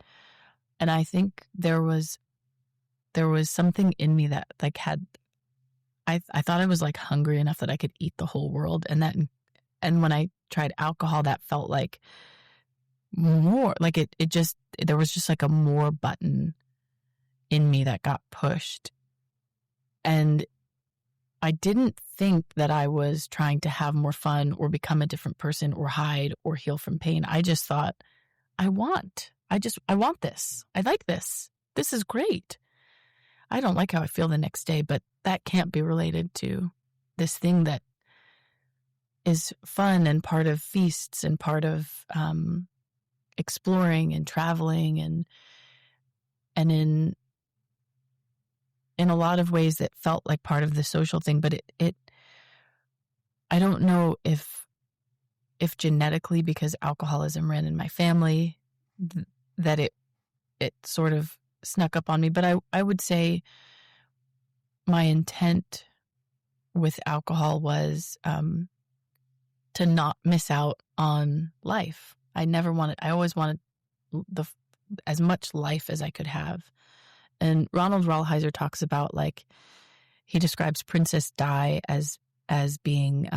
And I think there was something in me that like I thought I was like hungry enough that I could eat the whole world. And when I tried alcohol, that felt like more, like there was just like a more button in me that got pushed. And I didn't think that I was trying to have more fun or become a different person or hide or heal from pain. I just thought, I want this. I like this. This is great. I don't like how I feel the next day, but that can't be related to this thing that is fun and part of feasts and part of exploring and traveling and in a lot of ways that felt like part of the social thing. But I don't know if genetically, because alcoholism ran in my family, that it sort of snuck up on me. But I would say my intent with alcohol was to not miss out on life. I always wanted as much life as I could have. And Ronald Rolheiser talks about, like, he describes Princess Di as being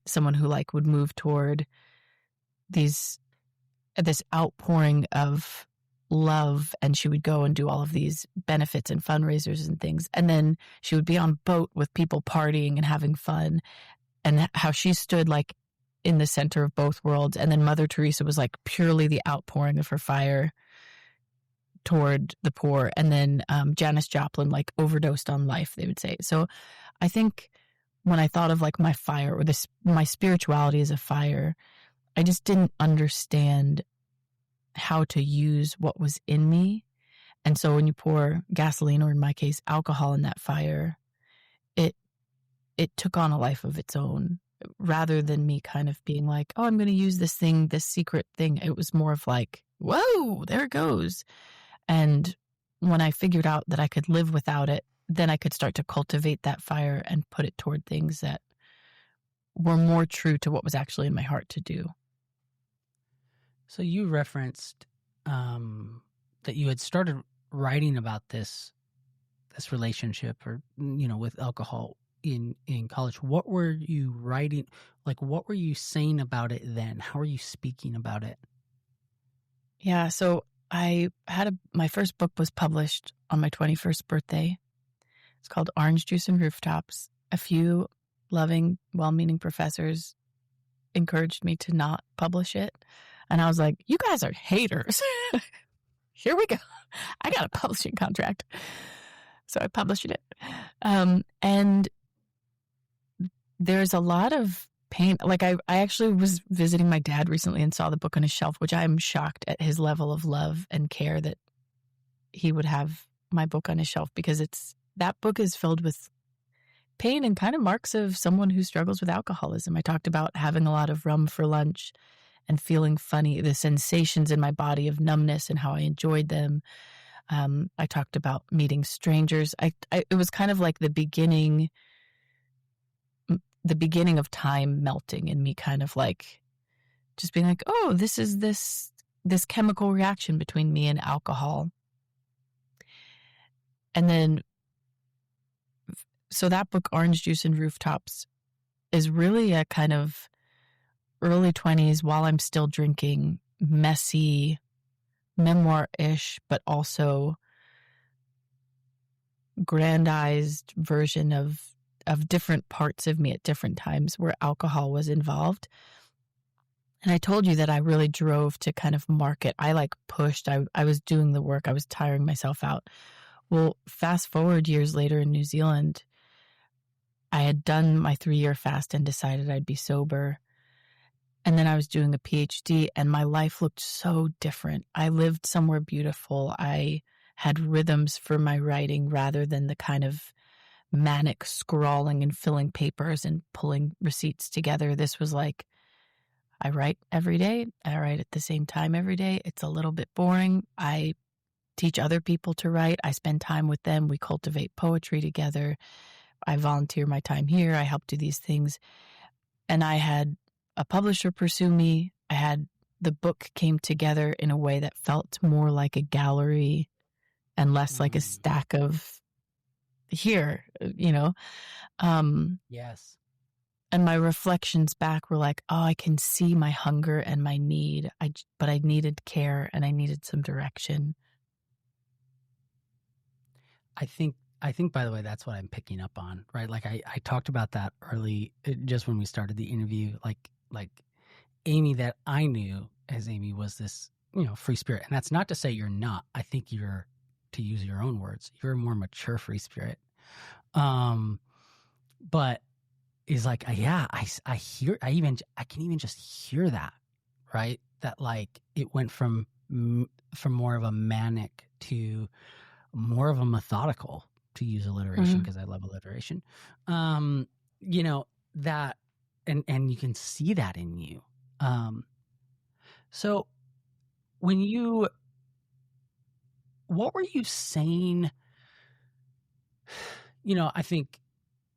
someone who like would move toward this outpouring of love, and she would go and do all of these benefits and fundraisers and things, and then she would be on boat with people partying and having fun, and how she stood like in the center of both worlds. And then Mother Teresa was like purely the outpouring of her fire toward the poor. And then Janis Joplin like overdosed on life, they would say. So I think when I thought of like my fire, or my spirituality as a fire, I just didn't understand how to use what was in me. And so when you pour gasoline, or in my case, alcohol, in that fire, it took on a life of its own, rather than me kind of being like, oh, I'm going to use this thing, this secret thing. It was more of like, whoa, there it goes. And when I figured out that I could live without it, then I could start to cultivate that fire and put it toward things that were more true to what was actually in my heart to do. So you referenced that you had started writing about this relationship, or with alcohol in college. What were you writing? Like, what were you saying about it then? How were you speaking about it? Yeah, so I had my first book was published on my 21st birthday. It's called Orange Juice and Rooftops. A few loving, well-meaning professors encouraged me to not publish it. And I was like, you guys are haters. Here we go. I got a publishing contract. So I published it. And there's a lot of pain. Like I actually was visiting my dad recently and saw the book on his shelf, which I'm shocked at his level of love and care that he would have my book on his shelf, because that book is filled with pain and kind of marks of someone who struggles with alcoholism. I talked about having a lot of rum for lunch and feeling funny, the sensations in my body of numbness and how I enjoyed them. I talked about meeting strangers. It was kind of like the beginning of time melting, and me kind of like just being like, oh, this is this chemical reaction between me and alcohol. And then, so that book, Orange Juice and Rooftops, is really a kind of early 20s, while I'm still drinking, messy, memoir-ish, but also grandized version of different parts of me at different times where alcohol was involved. And I told you that I really drove to kind of market. I like pushed. I was doing the work. I was tiring myself out. Well, fast forward years later in New Zealand, I had done my 3-year fast and decided I'd be sober. And then I was doing a PhD, and my life looked so different. I lived somewhere beautiful. I had rhythms for my writing rather than the kind of manic scrawling and filling papers and pulling receipts together. This was like, I write every day. I write at the same time every day. It's a little bit boring. I teach other people to write. I spend time with them. We cultivate poetry together. I volunteer my time here. I help do these things. And I had a publisher pursue me. The book came together in a way that felt more like a gallery and less like a stack of here, Yes. And my reflections back were like, oh, I can see my hunger and my need. But I needed care and I needed some direction. I think, by the way, that's what I'm picking up on, right? Like I talked about that early, just when we started the interview, like Amy that I knew as Amy was this, free spirit. And that's not to say you're not. I think you're, to use your own words, you're a more mature free spirit. But is like, I can even just hear that, right? That like it went from more of a manic to more of a methodical, to use alliteration, because I love alliteration. That, and you can see that in you. So what were you saying? I think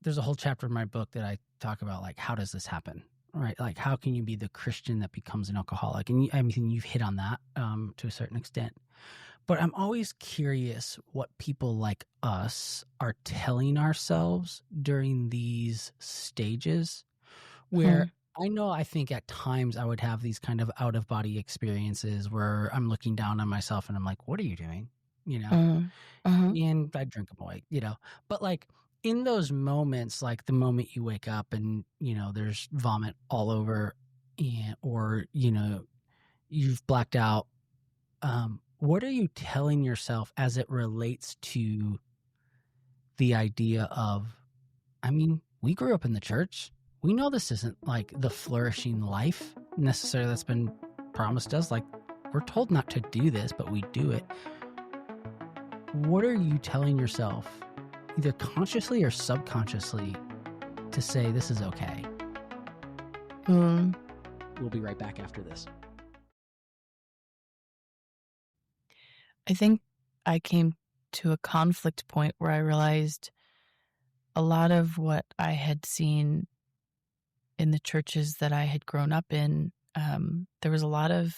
there's a whole chapter in my book that I talk about, like, how does this happen, right? Like, how can you be the Christian that becomes an alcoholic? And you've hit on that to a certain extent. But I'm always curious what people like us are telling ourselves during these stages where I think at times I would have these kind of out-of-body experiences where I'm looking down on myself and I'm like, what are you doing? And I drink them away, But like in those moments, like the moment you wake up and, there's vomit all over or you've blacked out, what are you telling yourself as it relates to the idea of, we grew up in the church. We know this isn't like the flourishing life necessarily that's been promised us. Like, we're told not to do this, but we do it. what are you telling yourself, either consciously or subconsciously, to say this is okay? We'll be right back after this. I think I came to a conflict point where I realized a lot of what I had seen in the churches that I had grown up in, there was a lot of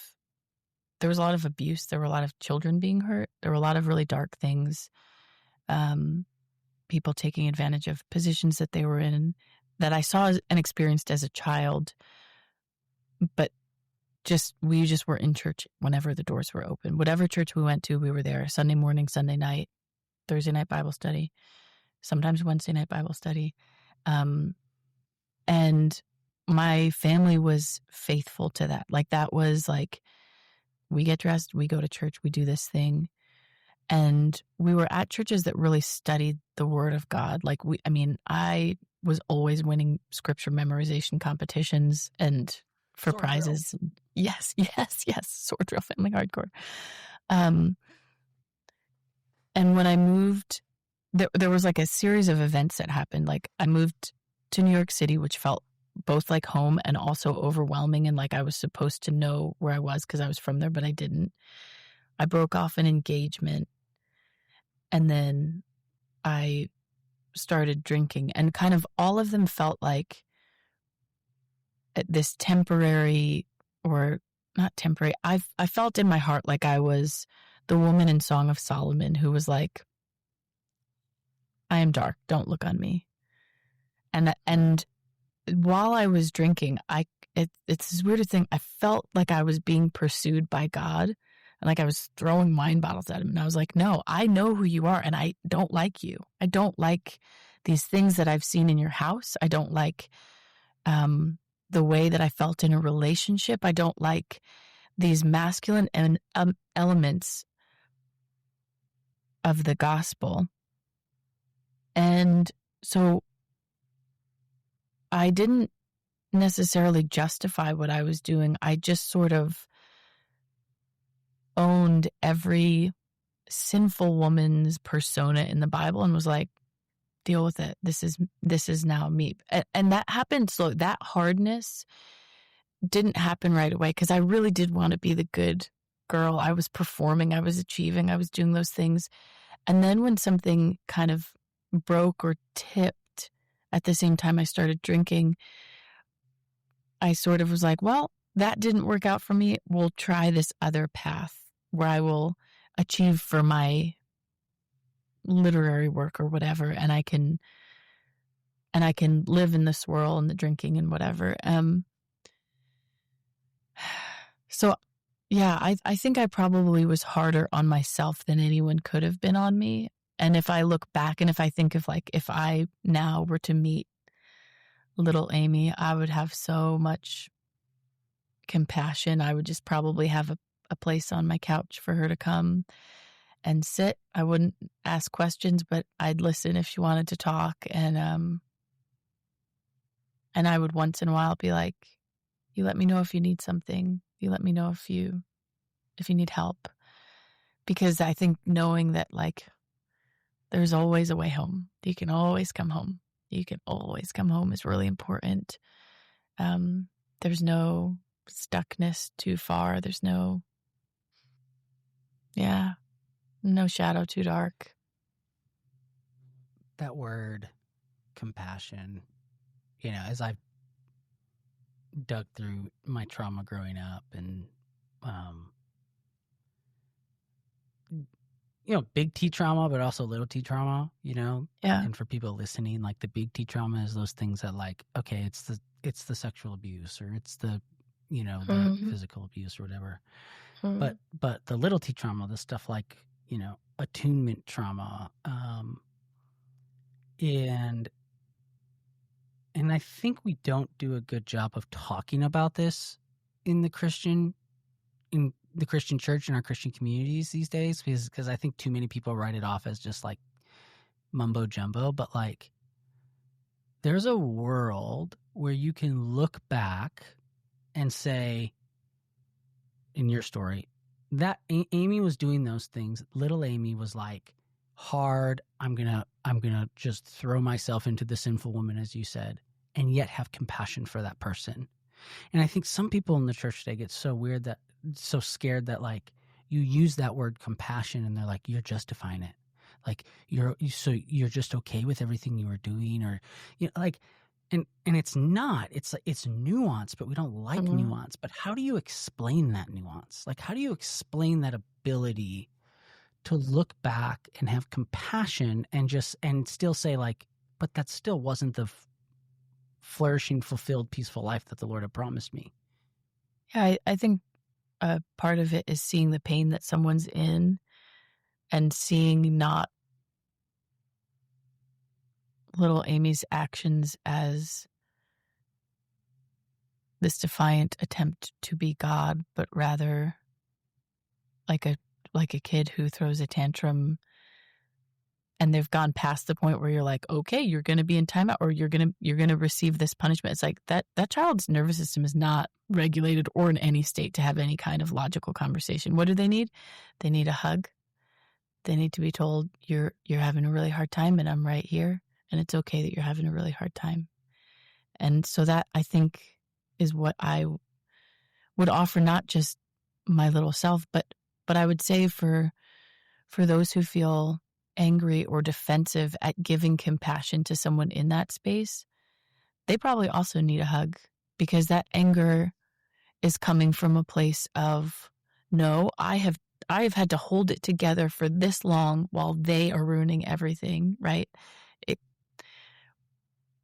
abuse. There were a lot of children being hurt. There were a lot of really dark things. People taking advantage of positions that they were in that I saw and experienced as a child. But we just were in church whenever the doors were open. Whatever church we went to, we were there. Sunday morning, Sunday night, Thursday night Bible study, sometimes Wednesday night Bible study. And my family was faithful to that. Like, that was like, we get dressed, we go to church, we do this thing. And we were at churches that really studied the Word of God. Like, I was always winning scripture memorization competitions and for Sword prizes. drill. Yes. Sword drill, family hardcore. And when I moved, there was like a series of events that happened. Like, I moved to New York City, which felt both like home and also overwhelming. And like, I was supposed to know where I was because I was from there, but I didn't. I broke off an engagement. And then I started drinking, and kind of all of them felt like this temporary, or not temporary. I felt in my heart like I was the woman in Song of Solomon who was like, I am dark, don't look on me. And while I was drinking, it's this weird thing. I felt like I was being pursued by God. And like I was throwing wine bottles at him. And I was like, no, I know who you are. And I don't like you. I don't like these things that I've seen in your house. I don't like the way that I felt in a relationship. I don't like these masculine elements of the gospel. And so I didn't necessarily justify what I was doing. I just sort of owned every sinful woman's persona in the Bible and was like, deal with it. This is now me. And that happened slow. That hardness didn't happen right away because I really did want to be the good girl. I was performing, I was achieving, I was doing those things. And then when something kind of broke or tipped at the same time I started drinking, I sort of was like, well, that didn't work out for me. We'll try this other path where I will achieve for my literary work or whatever, and I can live in the swirl and the drinking and whatever. So yeah, I think I probably was harder on myself than anyone could have been on me. And if I look back and if I think of like, if I now were to meet little Amy, I would have so much compassion. I would just probably have a place on my couch for her to come and sit. I wouldn't ask questions, but I'd listen if she wanted to talk. And I would once in a while be like, you let me know if you need something. You let me know if you need help. Because I think knowing that like there's always a way home. You can always come home. You can always come home is really important. There's no stuckness too far. There's no shadow too dark. That word, compassion, as I've dug through my trauma growing up and, big T trauma, but also little T trauma, Yeah. And for people listening, like the big T trauma is those things that like, okay, it's the sexual abuse or it's the, the physical abuse or whatever. But the little T trauma, the stuff like, attunement trauma, and I think we don't do a good job of talking about this in the Christian church and our Christian communities these days, because I think too many people write it off as just like mumbo jumbo. But like, there's a world where you can look back and say, in your story, that Amy was doing those things. Little Amy was like hard. I'm gonna just throw myself into the sinful woman, as you said, and yet have compassion for that person. And I think some people in the church today get so scared that like you use that word compassion and they're like, you're justifying it. Like you're just okay with everything you were doing, or like, and it's not. It's nuance, but we don't like nuance. But how do you explain that nuance? Like, how do you explain that ability to look back and have compassion and still say like, but that still wasn't the flourishing, fulfilled, peaceful life that the Lord had promised me? Yeah, I think part of it is seeing the pain that someone's in and seeing not little Amy's actions as this defiant attempt to be God, but rather like a kid who throws a tantrum and they've gone past the point where you're like, okay, you're going to be in timeout or you're going to receive this punishment. It's like that child's nervous system is not regulated or in any state to have any kind of logical conversation. What do they need? They need a hug. They need to be told you're having a really hard time and I'm right here and it's okay that you're having a really hard time. And so that, I think, is what I would offer, not just my little self, but I would say for those who feel angry or defensive at giving compassion to someone in that space, they probably also need a hug, because that anger is coming from a place of, no, I have had to hold it together for this long while they are ruining everything, right?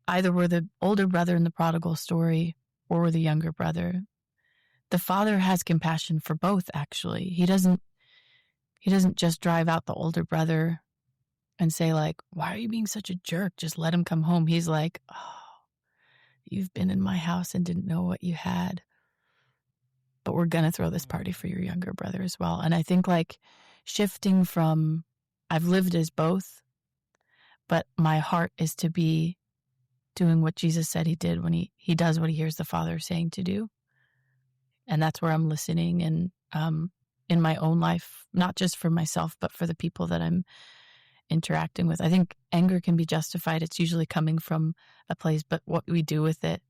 Either we're the older brother in the prodigal story or we're the younger brother. The father has compassion for both, actually. He doesn't just drive out the older brother and say like, why are you being such a jerk? Just let him come home. He's like, oh, you've been in my house and didn't know what you had. But we're going to throw this party for your younger brother as well. And I think like shifting from, I've lived as both, but my heart is to be doing what Jesus said he did when he does what he hears the Father saying to do. And that's where I'm listening and in my own life, not just for myself, but for the people that I'm interacting with. I think anger can be justified. It's usually coming from a place, but what we do with it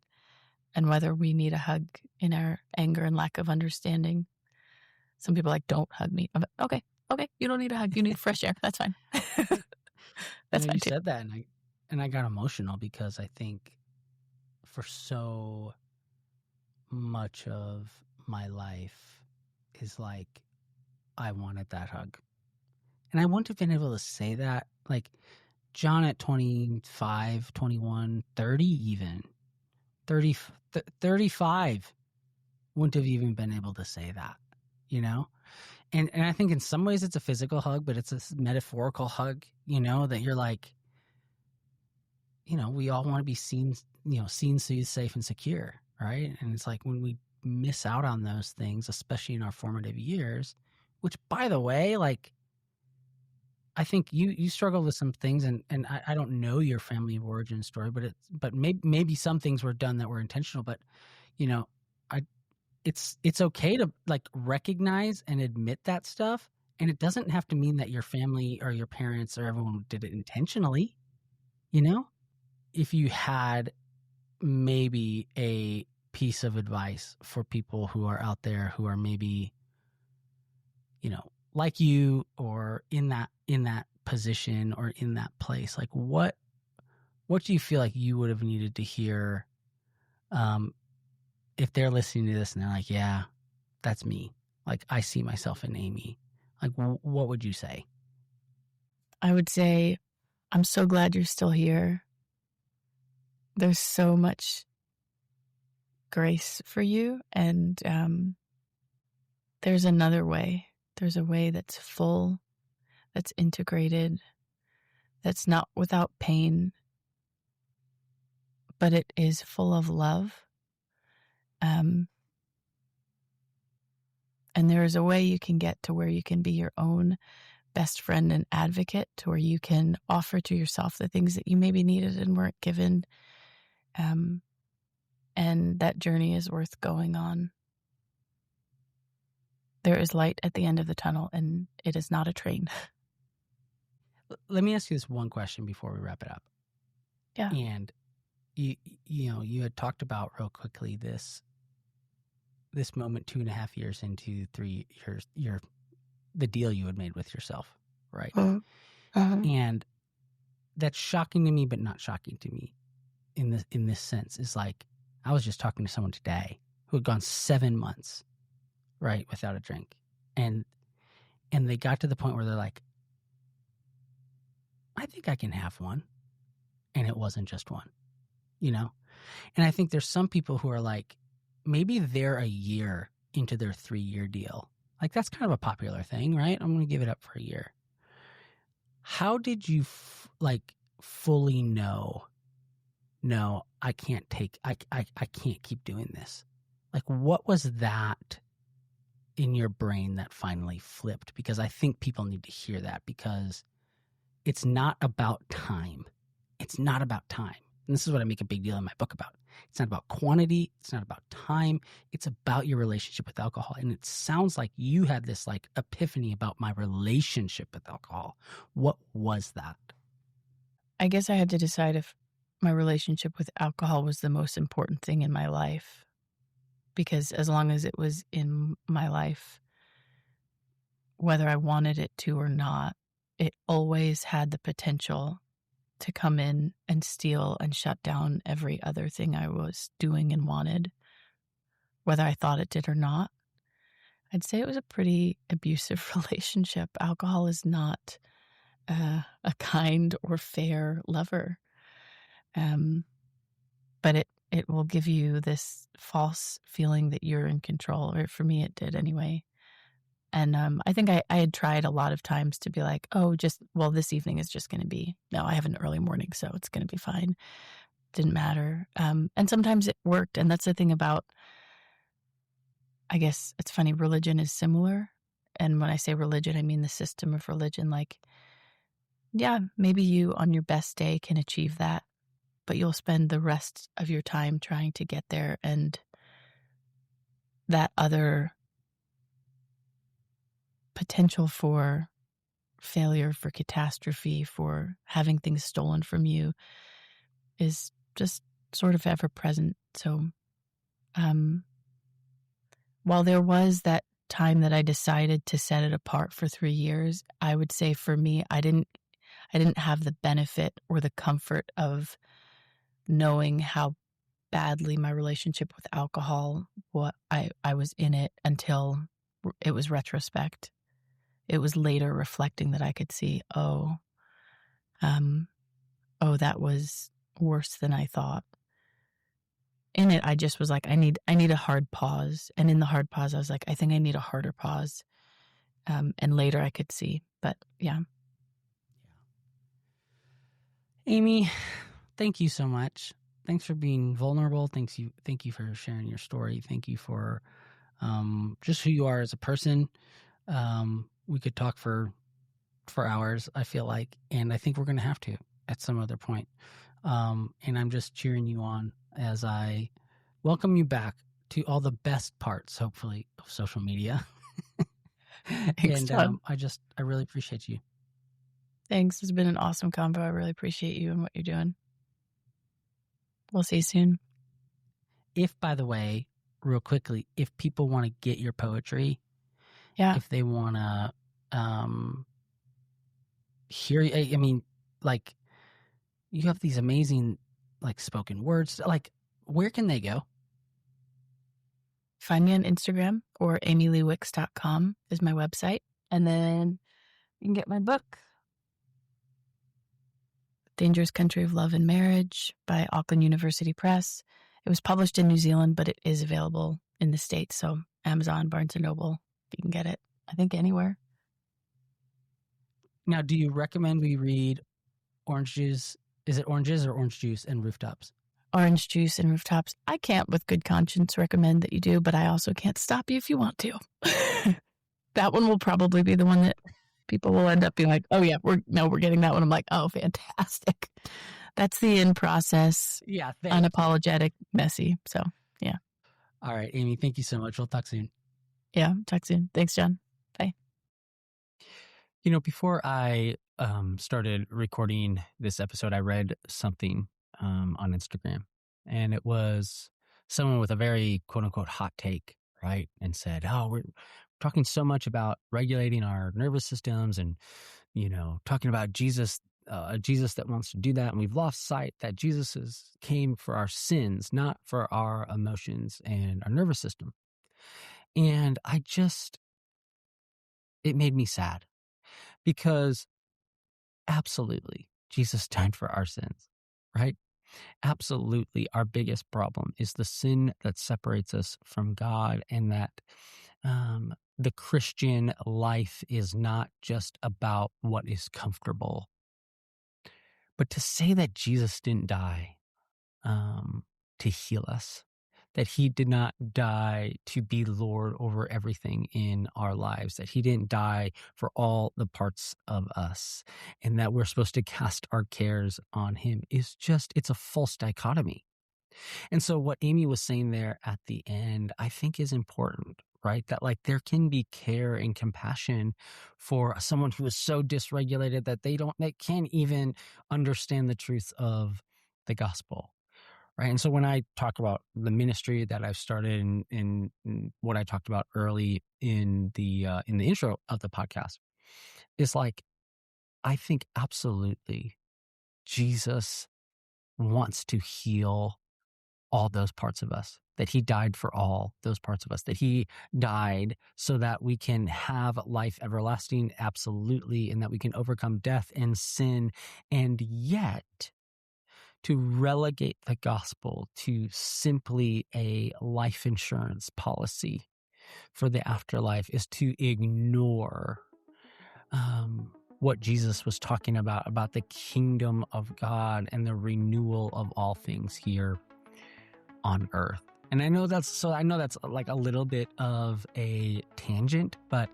and whether we need a hug in our anger and lack of understanding. Some people are like, don't hug me. I'm like, okay, you don't need a hug. You need fresh air. That's fine. That's fine You too. said that and I got emotional because I think for so much of my life is like, I wanted that hug. And I wouldn't have been able to say that. Like John at 25, 21, 30 even. 35 wouldn't have even been able to say that, you know? And I think in some ways it's a physical hug, but it's a metaphorical hug, that you're like, we all want to be seen, seen, soothed, safe, and secure, right? And it's like when we miss out on those things, especially in our formative years, which, by the way, like, I think you struggle with some things, and I don't know your family of origin story, but maybe some things were done that were intentional, but it's okay to like recognize and admit that stuff, and it doesn't have to mean that your family or your parents or everyone did it intentionally. If you had maybe a piece of advice for people who are out there who are maybe like you or in that position or in that place, like what do you feel like you would have needed to hear if they're listening to this and they're like, yeah, that's me. Like, I see myself in Amy. Like, what would you say? I would say, I'm so glad you're still here. There's so much grace for you. And there's another way. There's a way that's full, that's integrated, that's not without pain, but it is full of love. And there is a way you can get to where you can be your own best friend and advocate, to where you can offer to yourself the things that you maybe needed and weren't given. And that journey is worth going on. There is light at the end of the tunnel, and it is not a train. let me ask you this one question before we wrap it up. Yeah. And you had talked about real quickly this moment 2.5 years into 3 years, the deal you had made with yourself, right? And that's shocking to me, but not shocking to me in this sense. Is like, I was just talking to someone today who had gone 7 months, right, without a drink. And they got to the point where they're like, I think I can have one. And it wasn't just one, And I think there's some people who are like, maybe they're a year into their 3-year deal. Like, that's kind of a popular thing, right? I'm going to give it up for a year. How did you fully know, no, I can't keep doing this? Like, what was that in your brain that finally flipped? Because I think people need to hear that, because it's not about time. It's not about time. And this is what I make a big deal in my book about. It's not about quantity. It's not about time. It's about your relationship with alcohol. And it sounds like you had this epiphany about my relationship with alcohol. What was that? I guess I had to decide if my relationship with alcohol was the most important thing in my life. Because as long as it was in my life, whether I wanted it to or not, it always had the potential to come in and steal and shut down every other thing I was doing and wanted, whether I thought it did or not. I'd say it was a pretty abusive relationship. Alcohol is not a kind or fair lover. But it will give you this false feeling that you're in control, or for me it did anyway. And I think I had tried a lot of times to be like, oh, this evening is just going to be, no, I have an early morning, so it's going to be fine. Didn't matter. And sometimes it worked. And that's the thing about, I guess it's funny, religion is similar. And when I say religion, I mean the system of religion. Like, yeah, maybe you on your best day can achieve that, but you'll spend the rest of your time trying to get there. And that other potential for failure, for catastrophe, for having things stolen from you is just sort of ever present. So while there was that time that I decided to set it apart for 3 years, I would say for me, I didn't have the benefit or the comfort of knowing how badly my relationship with alcohol, what I was in it, until it was retrospect. It was later reflecting that I could see, that was worse than I thought. In it, I just was like, I need a hard pause. And in the hard pause, I was like, I think I need a harder pause. And later I could see, but yeah. Amy, thank you so much. Thanks for being vulnerable. Thank you for sharing your story. Thank you for just who you are as a person. We could talk for hours, I feel like, and I think we're going to have to at some other point. And I'm just cheering you on as I welcome you back to all the best parts, hopefully, of social media. Thanks, and John. I really appreciate you. Thanks. It's been an awesome convo. I really appreciate you and what you're doing. We'll see you soon. If, by the way, real quickly, if people want to get your poetry, if they want to hear, I mean, like, you have these amazing, spoken words. Where can they go? Find me on Instagram, or amyleighwicks.com is my website. And then you can get my book, Dangerous Country of Love and Marriage, by Auckland University Press. It was published in New Zealand, but it is available in the States. So Amazon, Barnes & Noble, you can get it, I think, anywhere. Now, do you recommend we read Orange Juice? Is it Oranges or Orange Juice and Rooftops? Orange Juice and Rooftops. I can't with good conscience recommend that you do, but I also can't stop you if you want to. That one will probably be the one that people will end up being like, oh yeah, we're getting that one. I'm like, oh, fantastic. That's the in process. Yeah. Unapologetic, messy. So yeah. All right, Amy, thank you so much. We'll talk soon. Yeah, talk soon. Thanks, John. Bye. Before I started recording this episode, I read something on Instagram, and it was someone with a very quote unquote hot take, right? And said, "Oh, we're talking so much about regulating our nervous systems and, talking about Jesus, Jesus that wants to do that. And we've lost sight that came for our sins, not for our emotions and our nervous system." And it made me sad because absolutely, Jesus died for our sins, right? Absolutely, our biggest problem is the sin that separates us from God, and that the Christian life is not just about what is comfortable. But to say that Jesus didn't die to heal us, that he did not die to be Lord over everything in our lives, that he didn't die for all the parts of us, and that we're supposed to cast our cares on him it's a false dichotomy. And so what Amy was saying there at the end, I think is important, right? That there can be care and compassion for someone who is so dysregulated that they can't even understand the truth of the gospel. Right. And so when I talk about the ministry that I've started in what I talked about early in the intro of the podcast, is I think absolutely Jesus wants to heal all those parts of us, that he died for all those parts of us, that he died so that we can have life everlasting, absolutely, and that we can overcome death and sin. And yet, to relegate the gospel to simply a life insurance policy for the afterlife is to ignore what Jesus was talking about the kingdom of God and the renewal of all things here on earth. And I know that's like a little bit of a tangent, but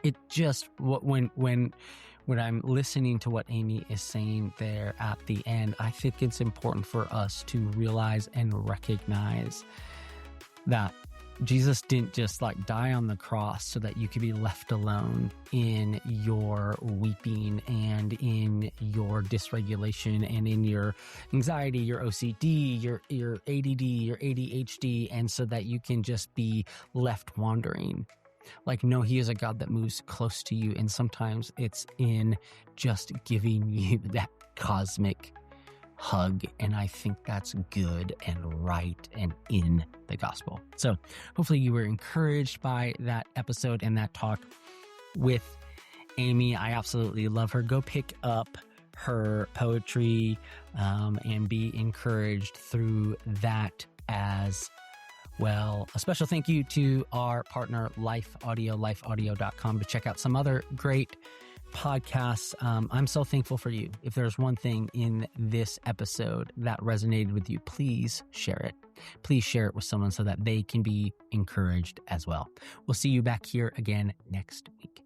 it just when I'm listening to what Amy is saying there at the end, I think it's important for us to realize and recognize that Jesus didn't just die on the cross so that you could be left alone in your weeping and in your dysregulation and in your anxiety, your OCD, your ADD, your ADHD, and so that you can just be left wandering. No, he is a God that moves close to you, and sometimes it's in just giving you that cosmic hug, and I think that's good and right and in the gospel. So hopefully you were encouraged by that episode and that talk with Amy. I absolutely love her. Go pick up her poetry and be encouraged through that as well. A special thank you to our partner, Life Audio, lifeaudio.com, to check out some other great podcasts. I'm so thankful for you. If there's one thing in this episode that resonated with you, please share it. Please share it with someone so that they can be encouraged as well. We'll see you back here again next week.